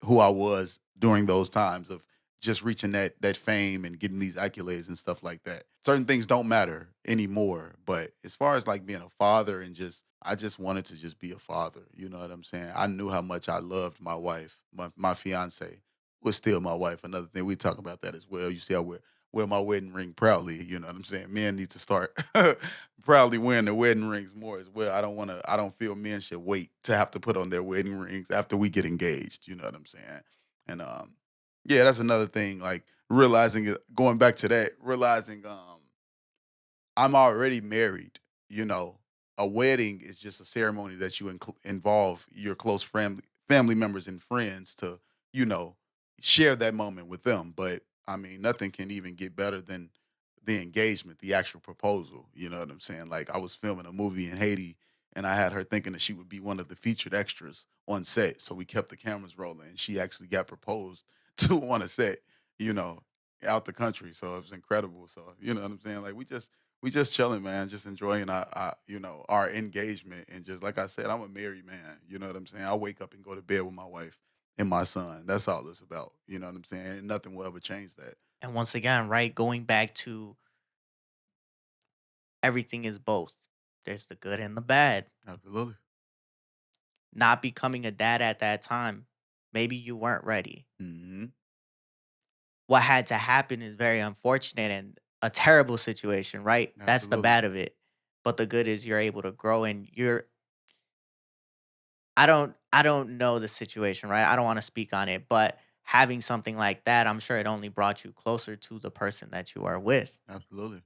who I was during those times of just reaching that fame and getting these accolades and stuff like that. Certain things don't matter anymore. But as far as like being a father and just I just wanted to just be a father. You know what I'm saying? I knew how much I loved my wife, my fiance was still my wife. Another thing we talk about that as well. You see, I wear my wedding ring proudly. You know what I'm saying? Men need to start proudly wearing their wedding rings more as well. I don't feel men should wait to have to put on their wedding rings after we get engaged. You know what I'm saying? And yeah, that's another thing. Like realizing it, going back to that, realizing I'm already married. You know, a wedding is just a ceremony that you involve your close family members and friends to, you know, share that moment with them. But I mean, nothing can even get better than the engagement, the actual proposal. You know what I'm saying? Like I was filming a movie in Haiti, and I had her thinking that she would be one of the featured extras on set. So we kept the cameras rolling, and she actually got proposed to on a set. You know, out the country. So it was incredible. So you know what I'm saying? Like we just chilling, man, just enjoying our engagement and just like I said, I'm a married man. You know what I'm saying? I wake up and go to bed with my wife and my son. That's all it's about. You know what I'm saying? And nothing will ever change that. And once again, right, going back to everything is both. There's the good and the bad. Absolutely. Not becoming a dad at that time, maybe you weren't ready. Hmm. What had to happen is very unfortunate and a terrible situation, right? That's the Absolutely. bad of it. But the good is you're able to grow and I don't know the situation, right? I don't want to speak on it, but having something like that, I'm sure it only brought you closer to the person that you are with. Absolutely.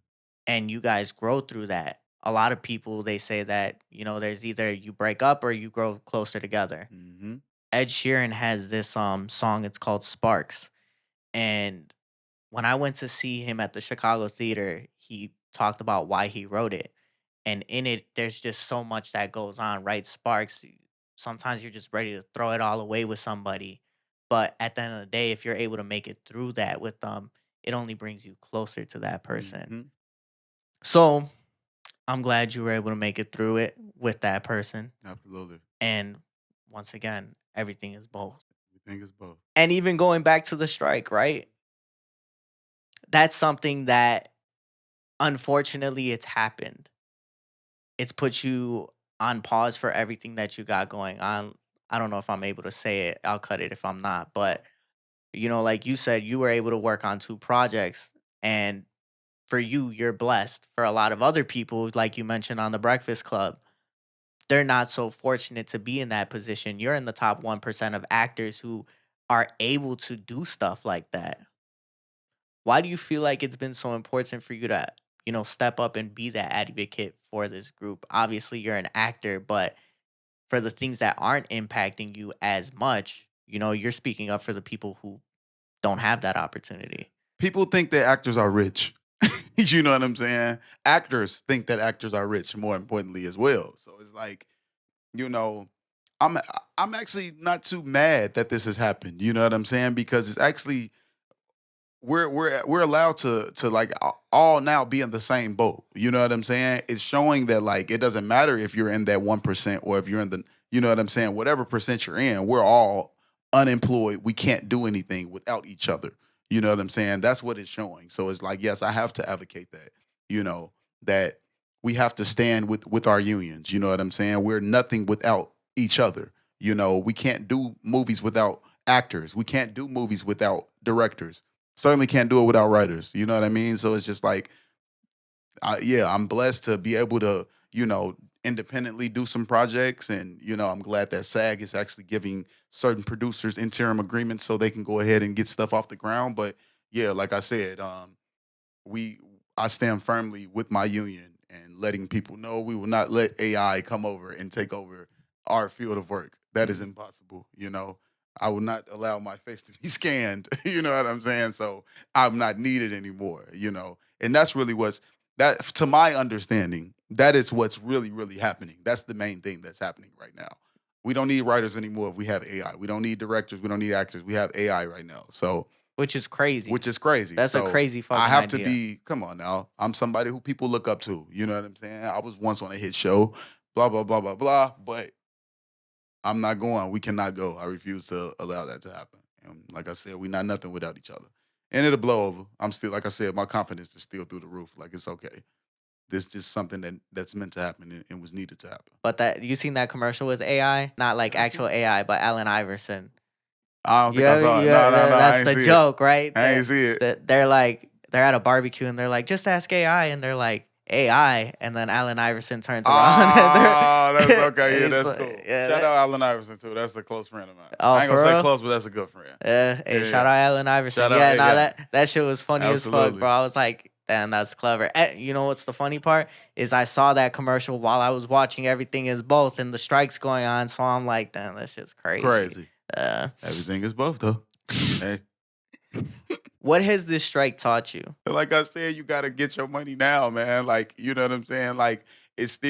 And you guys grow through that. A lot of people they say that, there's either you break up or you grow closer together. Hmm. Ed Sheeran has this song, it's called Sparks. And when I went to see him at the Chicago Theater, he talked about why he wrote it. And in it, there's just so much that goes on, right? Sparks. Sometimes you're just ready to throw it all away with somebody. But at the end of the day, if you're able to make it through that with them, it only brings you closer to that person. Hmm. So I'm glad you were able to make it through it with that person. Absolutely. And once again, everything is both. We think it's both. And even going back to the strike, right? That's something that unfortunately it's happened. It's put you on pause for everything that you got going on. I don't know if I'm able to say it. I'll cut it if I'm not. But, like you said, you were able to work on two projects. And for you, you're blessed. For a lot of other people, like you mentioned on the Breakfast Club, they're not so fortunate to be in that position. You're in the top 1% of actors who are able to do stuff like that. Why do you feel like it's been so important for you to, step up and be that advocate for this group? Obviously, you're an actor, but for the things that aren't impacting you as much, you're speaking up for the people who don't have that opportunity. People think that actors are rich. You know what I'm saying? Actors think that actors are rich, more importantly as well. So it's like, you know, I'm I'm actually not too mad that this has happened. You know what I'm saying? Because it's actually we're allowed to like all now be in the same boat. You know what I'm saying? It's showing that like it doesn't matter if you're in that 1% or if you're in the you know what I'm saying, whatever percent you're in, we're all unemployed. We can't do anything without each other. You know what I'm saying? That's what it's showing. So it's like, yes, I have to advocate that, you know, that we have to stand with our unions. You know what I'm saying? We're nothing without each other. You know, we can't do movies without actors. We can't do movies without directors. Certainly can't do it without writers. You know what I mean? So it's just like, yeah, I'm blessed to be able to, you know, independently do some projects. And, I'm glad that SAG is actually giving certain producers interim agreements so they can go ahead and get stuff off the ground. But yeah, like I said, we I stand firmly with my union and letting people know we will not let AI come over and take over our field of work. That is impossible. I will not allow my face to be scanned. You know what I'm saying? So I'm not needed anymore. And that's really to my understanding, that is what's really, really happening. That's the main thing that's happening right now. We don't need writers anymore if we have AI. We don't need directors. We don't need actors. We have AI right now. So which is crazy. That's a crazy fucking I have idea. to be, come on now. I'm somebody who people look up to. You know what I'm saying? I was once on a hit show, blah, blah, blah, blah, blah. But I'm not going. We cannot go. I refuse to allow that to happen. And like I said, we're not nothing without each other. And it'll blow over. I'm still, like I said, my confidence is still through the roof. Like, it's okay. This is just something that's meant to happen and was needed to happen. But that you seen that commercial with AI? Not like actual AI, but Allen Iverson. I don't think I saw it. No, that's the joke, right? I ain't see it. They're at a barbecue and they're like, just ask AI, and they're like, AI, and then Allen Iverson turns around. Oh, that's okay. Yeah, that's like, cool. yeah, Shout out Allen Iverson too. That's a close friend of mine. Oh, I ain't gonna for say real? close, but that's a good friend. Hey, shout out Allen Iverson. Shout out, Yeah, yeah. that shit was funny as fuck, Absolutely. bro. I was like, damn, that's clever. You know what's the funny part is I saw that commercial while I was watching Everything Is Both and the strikes going on, so I'm like, damn, that shit's crazy. Crazy. Everything is both though. Hey. What has this strike taught you? Like I said, you gotta get your money now, man. Like, you know what I'm saying? Like, it's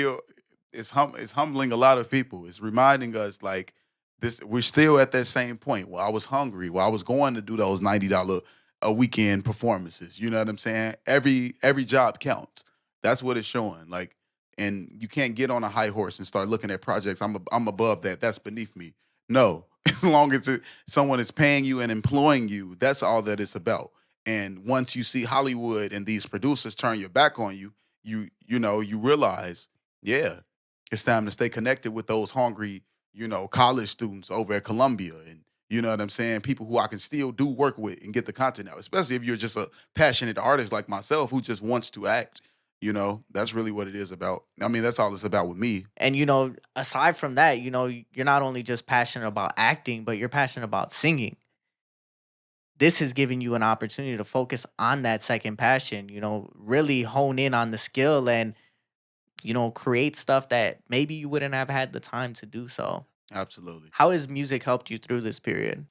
humbling a lot of people. It's reminding us like we're still at that same point where I was hungry, where I was going to do those $90 a weekend performances. You know what I'm saying? Every job counts. That's what it's showing. Like, and you can't get on a high horse and start looking at projects. I'm above that. That's beneath me. No. As long as someone is paying you and employing you, that's all that it's about. And once you see Hollywood and these producers turn your back on you, you realize, yeah, it's time to stay connected with those hungry, college students over at Columbia, and you know what I'm saying, people who I can still do work with and get the content out. Especially if you're just a passionate artist like myself who just wants to act. That's really what it is about. I mean, that's all it's about with me. And aside from that, you're not only just passionate about acting, but you're passionate about singing. This has given you an opportunity to focus on that second passion, really hone in on the skill and, create stuff that maybe you wouldn't have had the time to do so. Absolutely. How has music helped you through this period?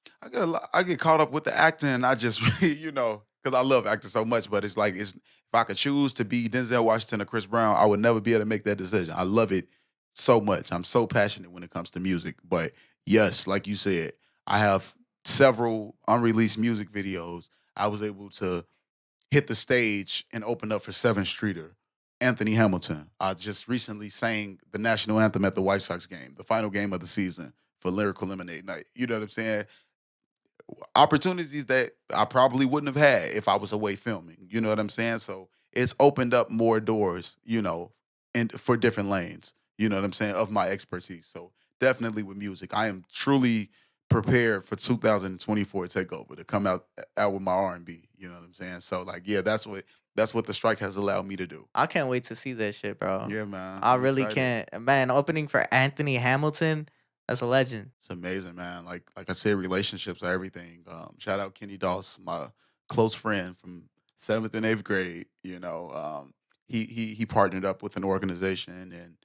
I get caught up with the acting, and I just, because I love acting so much, but it's like, if I could choose to be Denzel Washington or Chris Brown, I would never be able to make that decision. I love it so much. I'm so passionate when it comes to music. But yes, like you said, I have several unreleased music videos. I was able to hit the stage and open up for 7th Streeter, Anthony Hamilton. I just recently sang the national anthem at the White Sox game, the final game of the season for Lyrical Lemonade Night. You know what I'm saying? Opportunities that I probably wouldn't have had if I was away filming. You know what I'm saying? So it's opened up more doors, and for different lanes, you know what I'm saying, of my expertise. So definitely with music, I am truly prepared for 2024 takeover to come out with my R&B. You know what I'm saying? So like, yeah, that's what the strike has allowed me to do. I can't wait to see that shit, bro. Yeah, man. I I'm really excited. can't. Man, opening for Anthony Hamilton, that's a legend. It's amazing, man. Like I said, relationships are everything. Shout out Kenny Doss, my close friend from 7th and 8th grade. He partnered up with an organization, and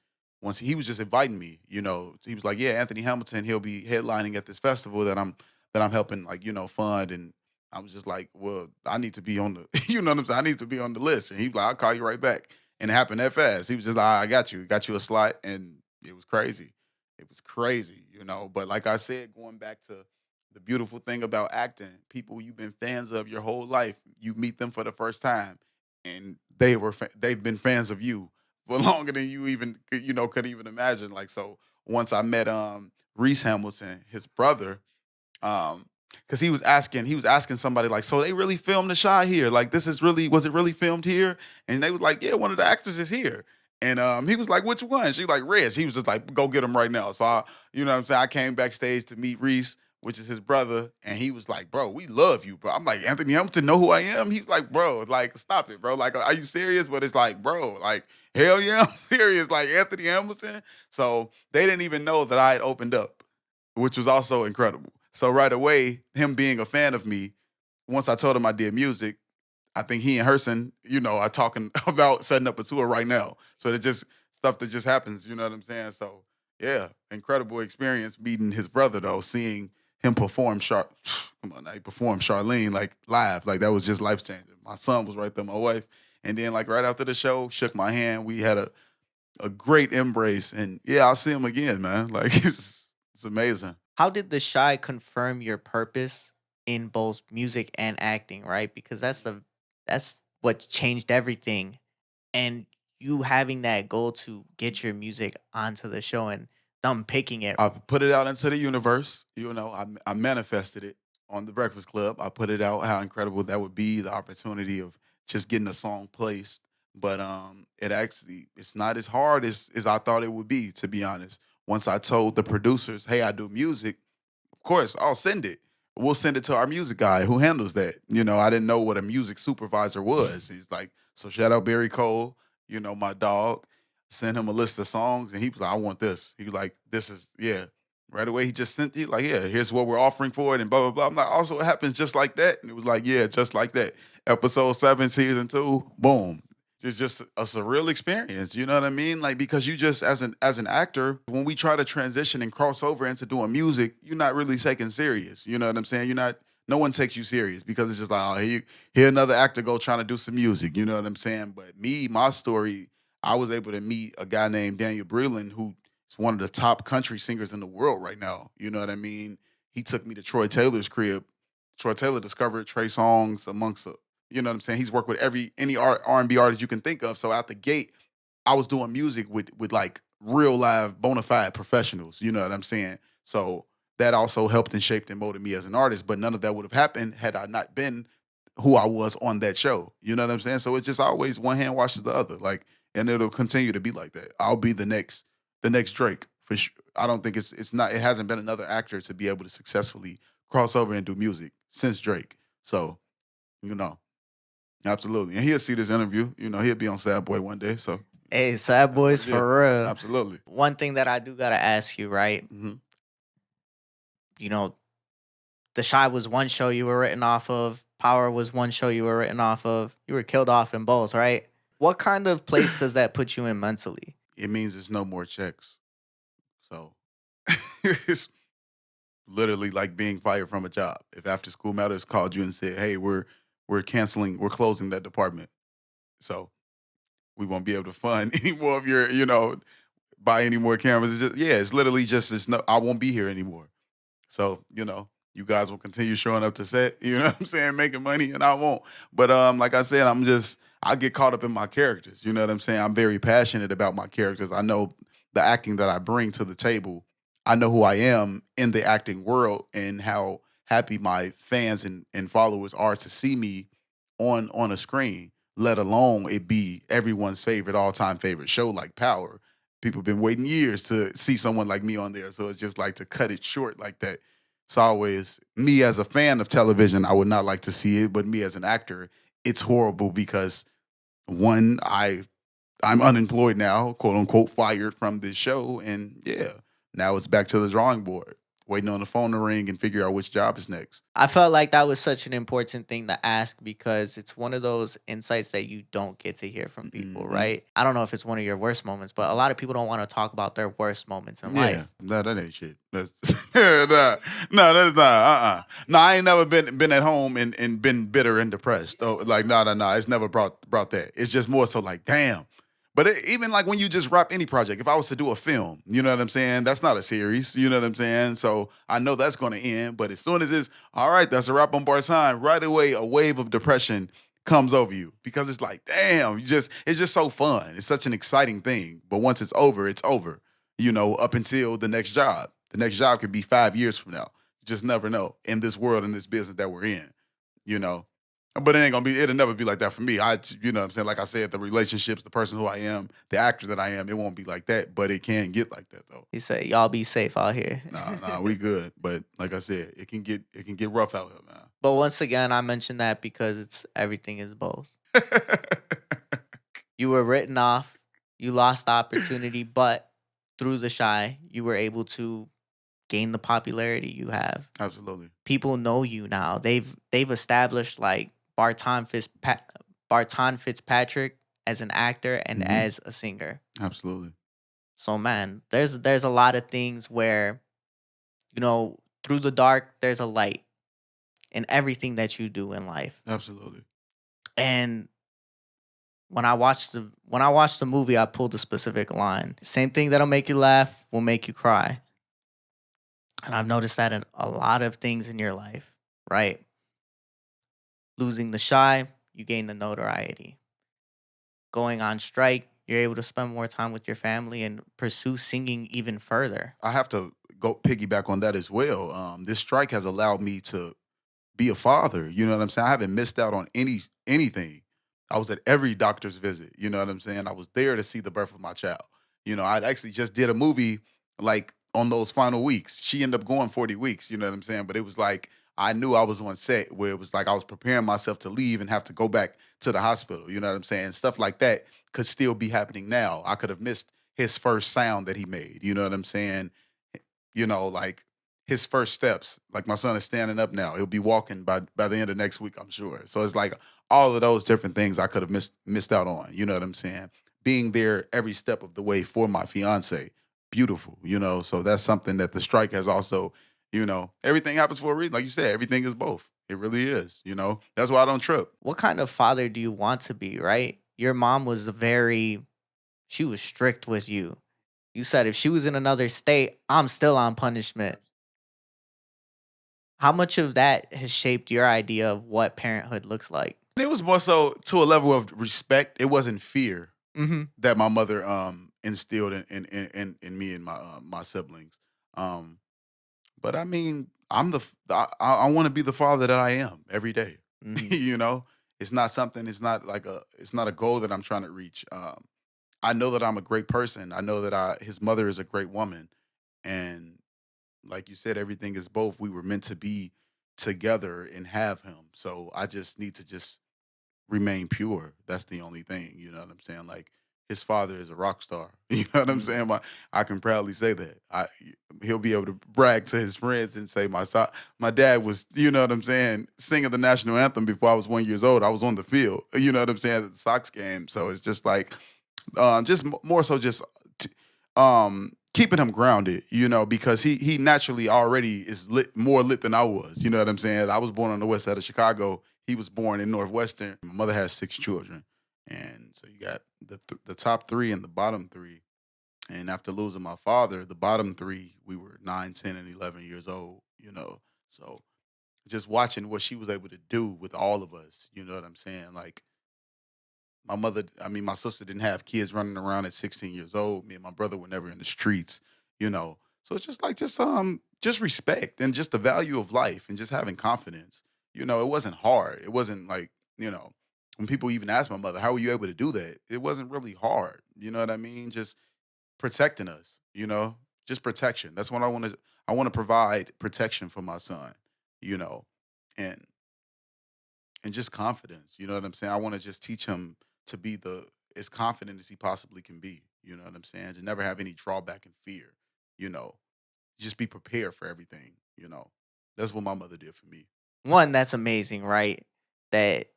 once he was just inviting me, he was like, yeah, Anthony Hamilton, he'll be headlining at this festival that I'm helping, like, fund. And I was just like, well, I need to be on the, you know what I'm saying? I need to be on the list. And he was like, I'll call you right back. And it happened that fast. He was just like, I got you a slot. And it was crazy. It was crazy, But like I said, going back to the beautiful thing about acting, people you've been fans of your whole life, you meet them for the first time, and they've been fans of you for longer than you even could even imagine. Like, so once I met Reese Hamilton, his brother, because he was asking somebody like, so they really filmed The Shy here? Like, was it really filmed here? And they was like, yeah, one of the actors is here. And he was like, which one? She was like, Rez. He was just like, go get him right now. So, you know what I'm saying? I came backstage to meet Reese, which is his brother, and he was like, "Bro, we love you, bro." I'm like, "Anthony Hamilton know who I am?" He's like, "Bro, like, stop it, bro. Like, are you serious?" But it's like, bro, like, hell yeah, I'm serious. Like Anthony Hamilton. So they didn't even know that I had opened up, which was also incredible. So right away, him being a fan of me, once I told him I did music, I think he and Herson, are talking about setting up a tour right now. So it's just stuff that just happens, you know what I'm saying? So yeah, incredible experience meeting his brother though, seeing him perform come on now, he performed Charlene like live. Like that was just life changing. My son was right there, my wife. And then like right after the show, shook my hand. We had a great embrace. And yeah, I'll see him again, man. Like it's amazing. How did the Shy confirm your purpose in both music and acting, right? Because that's what changed everything. And you having that goal to get your music onto the show and them picking it. I put it out into the universe. I manifested it on the Breakfast Club. I put it out how incredible that would be, the opportunity of just getting a song placed. But it's not as hard as I thought it would be, to be honest. Once I told the producers, hey, I do music, of course, I'll send it. We'll send it to our music guy who handles that. I didn't know what a music supervisor was. He's like, so shout out Barry Cole, my dog. Send him a list of songs, and he was like, I want this. He was like, this is, yeah. Right away, he just sent, he like, yeah, here's what we're offering for it, and blah, blah, blah. I'm like, also, it happens just like that. And it was like, yeah, just like that. Episode 7, season 2, boom. It's just a surreal experience. You know what I mean? Like, because you just, as an actor, when we try to transition and cross over into doing music, you're not really taken serious. You know what I'm saying? No one takes you serious because it's just like, oh, here another actor go trying to do some music. You know what I'm saying? But my story, I was able to meet a guy named Daniel Breland, who is one of the top country singers in the world right now. You know what I mean? He took me to Troy Taylor's crib. Troy Taylor discovered Trey Songz amongst you know what I'm saying? He's worked with any R&B artist you can think of. So out the gate, I was doing music with like real live bona fide professionals. You know what I'm saying? So that also helped and shaped and molded me as an artist. But none of that would have happened had I not been who I was on that show. You know what I'm saying? So it's just always one hand washes the other. Like, and it'll continue to be like that. I'll be the next Drake for sure. I don't think it hasn't been another actor to be able to successfully cross over and do music since Drake. So, you know. Absolutely. And he'll see this interview. He'll be on Sad Boy one day. So Hey, Sad Boys yeah, for real. absolutely. One thing that I do gotta ask you, right? hmm You know, The Shy was one show you were written off of. Power was one show you were written off of. You were killed off in both, right? What kind of place does that put you in mentally? It means there's no more checks. So it's literally like being fired from a job. If After School Matters called you and said, hey, we're closing that department. So we won't be able to fund any more of your, buy any more cameras. It's literally just this. No, I won't be here anymore. So you guys will continue showing up to set. You know what I'm saying, making money, and I won't. But like I said, I get caught up in my characters. You know what I'm saying? I'm very passionate about my characters. I know the acting that I bring to the table. I know who I am in the acting world and how happy my fans and followers are to see me on a screen, let alone it be everyone's favorite, all-time favorite show like Power. People have been waiting years to see someone like me on there. So it's just like to cut it short like that. It's always me as a fan of television, I would not like to see it, but me as an actor, it's horrible because one, I'm unemployed now, quote unquote, fired from this show. And yeah, now it's back to the drawing board, waiting on the phone to ring and figure out which job is next. I felt like that was such an important thing to ask because it's one of those insights that you don't get to hear from people, Mhm. right? I don't know if it's one of your worst moments, but a lot of people don't want to talk about their worst moments in Yeah, life. no, that ain't shit. That's nah, no, that is not. No, I ain't never been at home and been bitter and depressed. Oh, like no. It's never brought that. It's just more so like, damn. But even like when you just wrap any project, if I was to do a film, you know what I'm saying? That's not a series. You know what I'm saying? So I know that's going to end. But as soon as it's all right, that's a wrap on Bartón. Right away, a wave of depression comes over you because it's like, damn, it's just so fun. It's such an exciting thing. But once it's over, it's over. Up until the next job. The next job could be 5 years from now. You just never know in this world, in this business that we're in. You know. But it'll never be like that for me. You know what I'm saying? Like I said, the relationships, the person who I am, the actor that I am, it won't be like that, but it can get like that though. He said, "Y'all be safe out here." Nah, we good. But like I said, it can get rough out here, But once again, I mentioned that because it's everything is both. man. You were written off, you lost the opportunity, but through the shy, you were able to gain the popularity you have. Absolutely. People know you now. They've established like Barton Fitzpatrick as an actor and Mhm. as a singer. Absolutely. So man, there's a lot of things where, through the dark there's a light in everything that you do in life. Absolutely. And when I watched the movie, I pulled a specific line. Same thing that'll make you laugh will make you cry. And I've noticed that in a lot of things in your life, right? Losing the shy, you gain the notoriety. Going on strike, you're able to spend more time with your family and pursue singing even further. I have to go piggyback on that as well. This strike has allowed me to be a father. You know what I'm saying? I haven't missed out on anything. I was at every doctor's visit. You know what I'm saying? I was there to see the birth of my child. You know, I actually just did a movie like on those final weeks. She ended up going 40 weeks. You know what I'm saying? But it was like I knew I was on set where it was like I was preparing myself to leave and have to go back to the hospital. You know what I'm saying? Stuff like that could still be happening now. I could have missed his first sound that he made. You know what I'm saying? Like his first steps. Like my son is standing up now. He'll be walking by the end of next week, I'm sure. So it's like all of those different things I could have missed out on. You know what I'm saying? Being there every step of the way for my fiance, beautiful. So that's something that the strike has also. Everything happens for a reason. Like you said, everything is both. It really is. That's why I don't trip. What kind of father do you want to be, right? Your mom was she was strict with you. You said if she was in another state, I'm still on punishment. How much of that has shaped your idea of what parenthood looks like? It was more so to a level of respect. It wasn't fear Mm-hmm. that my mother instilled in me and my siblings. But I mean, I want to be the father that I am every day. Mm-hmm. It's not something. It's not a goal that I'm trying to reach. I know that I'm a great person. I know that his mother is a great woman, and like you said, everything is both. We were meant to be together and have him. So I just need to just remain pure. That's the only thing. You know what I'm saying? Like his father is a rock star. You know what I'm saying? I can proudly say that. He'll be able to brag to his friends and say my dad was, you know what I'm saying, singing the national anthem before I was 1 year old. I was on the field. You know what I'm saying, at the Sox game. So it's just like, more so just keeping him grounded. Because he naturally already is more lit than I was. You know what I'm saying? I was born on the west side of Chicago. He was born in Northwestern. My mother has 6 children. And so you got the top 3 and the bottom 3. And after losing my father, the bottom 3, we were 9, 10, and 11 years old. So just watching what she was able to do with all of us, you know what I'm saying? Like my sister didn't have kids running around at 16 years old. Me and my brother were never in the streets. So it's just like just respect and just the value of life and just having confidence. It wasn't hard. It wasn't like, when people even ask my mother, how were you able to do that? It wasn't really hard. You know what I mean? Just protecting us. Just protection. That's what I want to provide protection for my son, you know, and just confidence. You know what I'm saying? I want to just teach him to be as confident as he possibly can be. You know what I'm saying? To never have any drawback and fear. You know, just be prepared for everything. That's what my mother did for me. One, that's amazing, right? That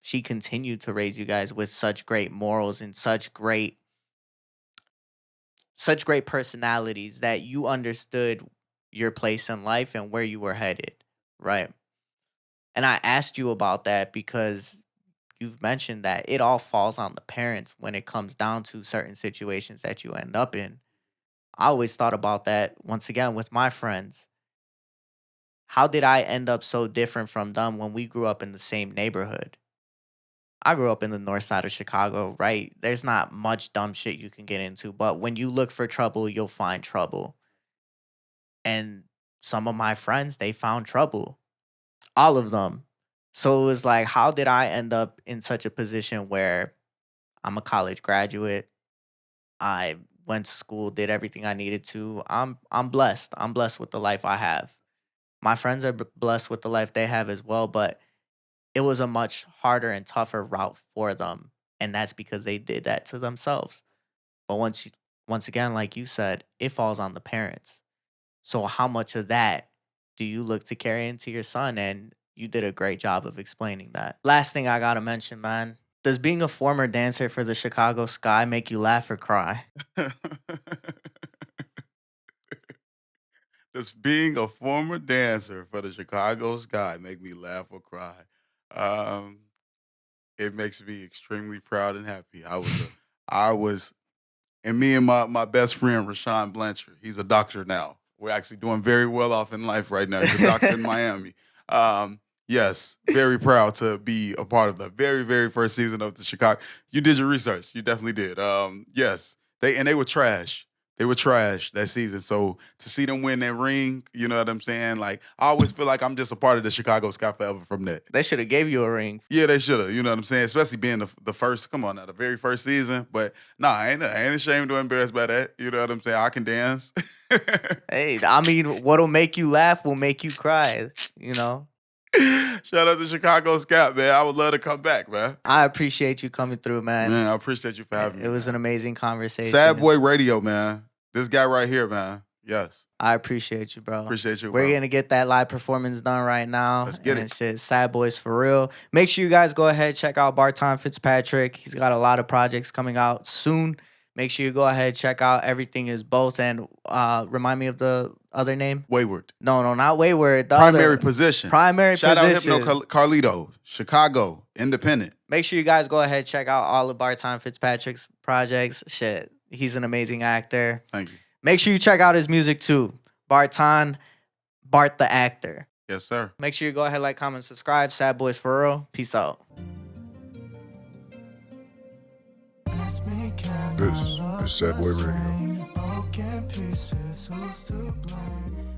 she continued to raise you guys with such great morals and such great personalities that you understood your place in life and where you were headed, right? And I asked you about that because you've mentioned that it all falls on the parents when it comes down to certain situations that you end up in. I always thought about that once again with my friends. How did I end up so different from them when we grew up in the same neighborhood? I grew up in the north side of Chicago, right? There's not much dumb shit you can get into, but when you look for trouble, you'll find trouble. And some of my friends, they found trouble. All of them. So it was like, how did I end up in such a position where I'm a college graduate? I went to school, did everything I needed to. I'm blessed. I'm blessed with the life I have. My friends are blessed with the life they have as well, but it was a much harder and tougher route for them, and that's because they did that to themselves. But once again, like you said, it falls on the parents. So how much of that do you look to carry into your son? And you did a great job of explaining that. Last thing I gotta mention, man. Does being a former dancer for the Chicago Sky make you laugh or cry? Does being a former dancer for the Chicago Sky make me laugh or cry? Um, it makes me extremely proud and happy. I was, and me and my best friend Rashawn Blanchard. He's a doctor now. We're actually doing very well off in life right now. He's a doctor in Miami. Yes, very proud to be a part of the very very first season of the Chicago. You did your research. You definitely did. Yes, they were trash. They were trash that season. So to see them win that ring, you know what I'm saying? Like I always feel like I'm just a part of the Chicago Sky forever from that. They should have gave you a ring. Yeah, they should have. You know what I'm saying? Especially being the first. Come on now, the very first season. But nah, I ain't ashamed or embarrassed by that. You know what I'm saying? I can dance. Hey, I mean, what'll make you laugh will make you cry. You know. Shout out to Chicago Scat, man. I would love to come back, man. I appreciate you coming through, man. Man, I appreciate you for having me. It was man. an amazing conversation. Sad Boy Radio, man. This guy right here, man. Yes. I appreciate you, bro. Appreciate you, We're bro. gonna get that live performance done right now. Let's get and it. Shit, Sad Boys for real. Make sure you guys go ahead, check out Barton Fitzpatrick. He's got a lot of projects coming out soon. Make sure you go ahead, check out Everything Is Both, and remind me of the other name. Wayward. No, not Wayward. The Primary other, position. Primary Shout position. out Hypno Carlito. Chicago. Independent. Make sure you guys go ahead, check out all of Barton Fitzpatrick's projects. Shit, he's an amazing actor. Thank you. Make sure you check out his music too. Barton, Bart the actor. Yes, sir. Make sure you go ahead, like, comment, subscribe. Sad Boys for real. Peace out. This is Sad Boy Radio. Broken pieces, who's to blame?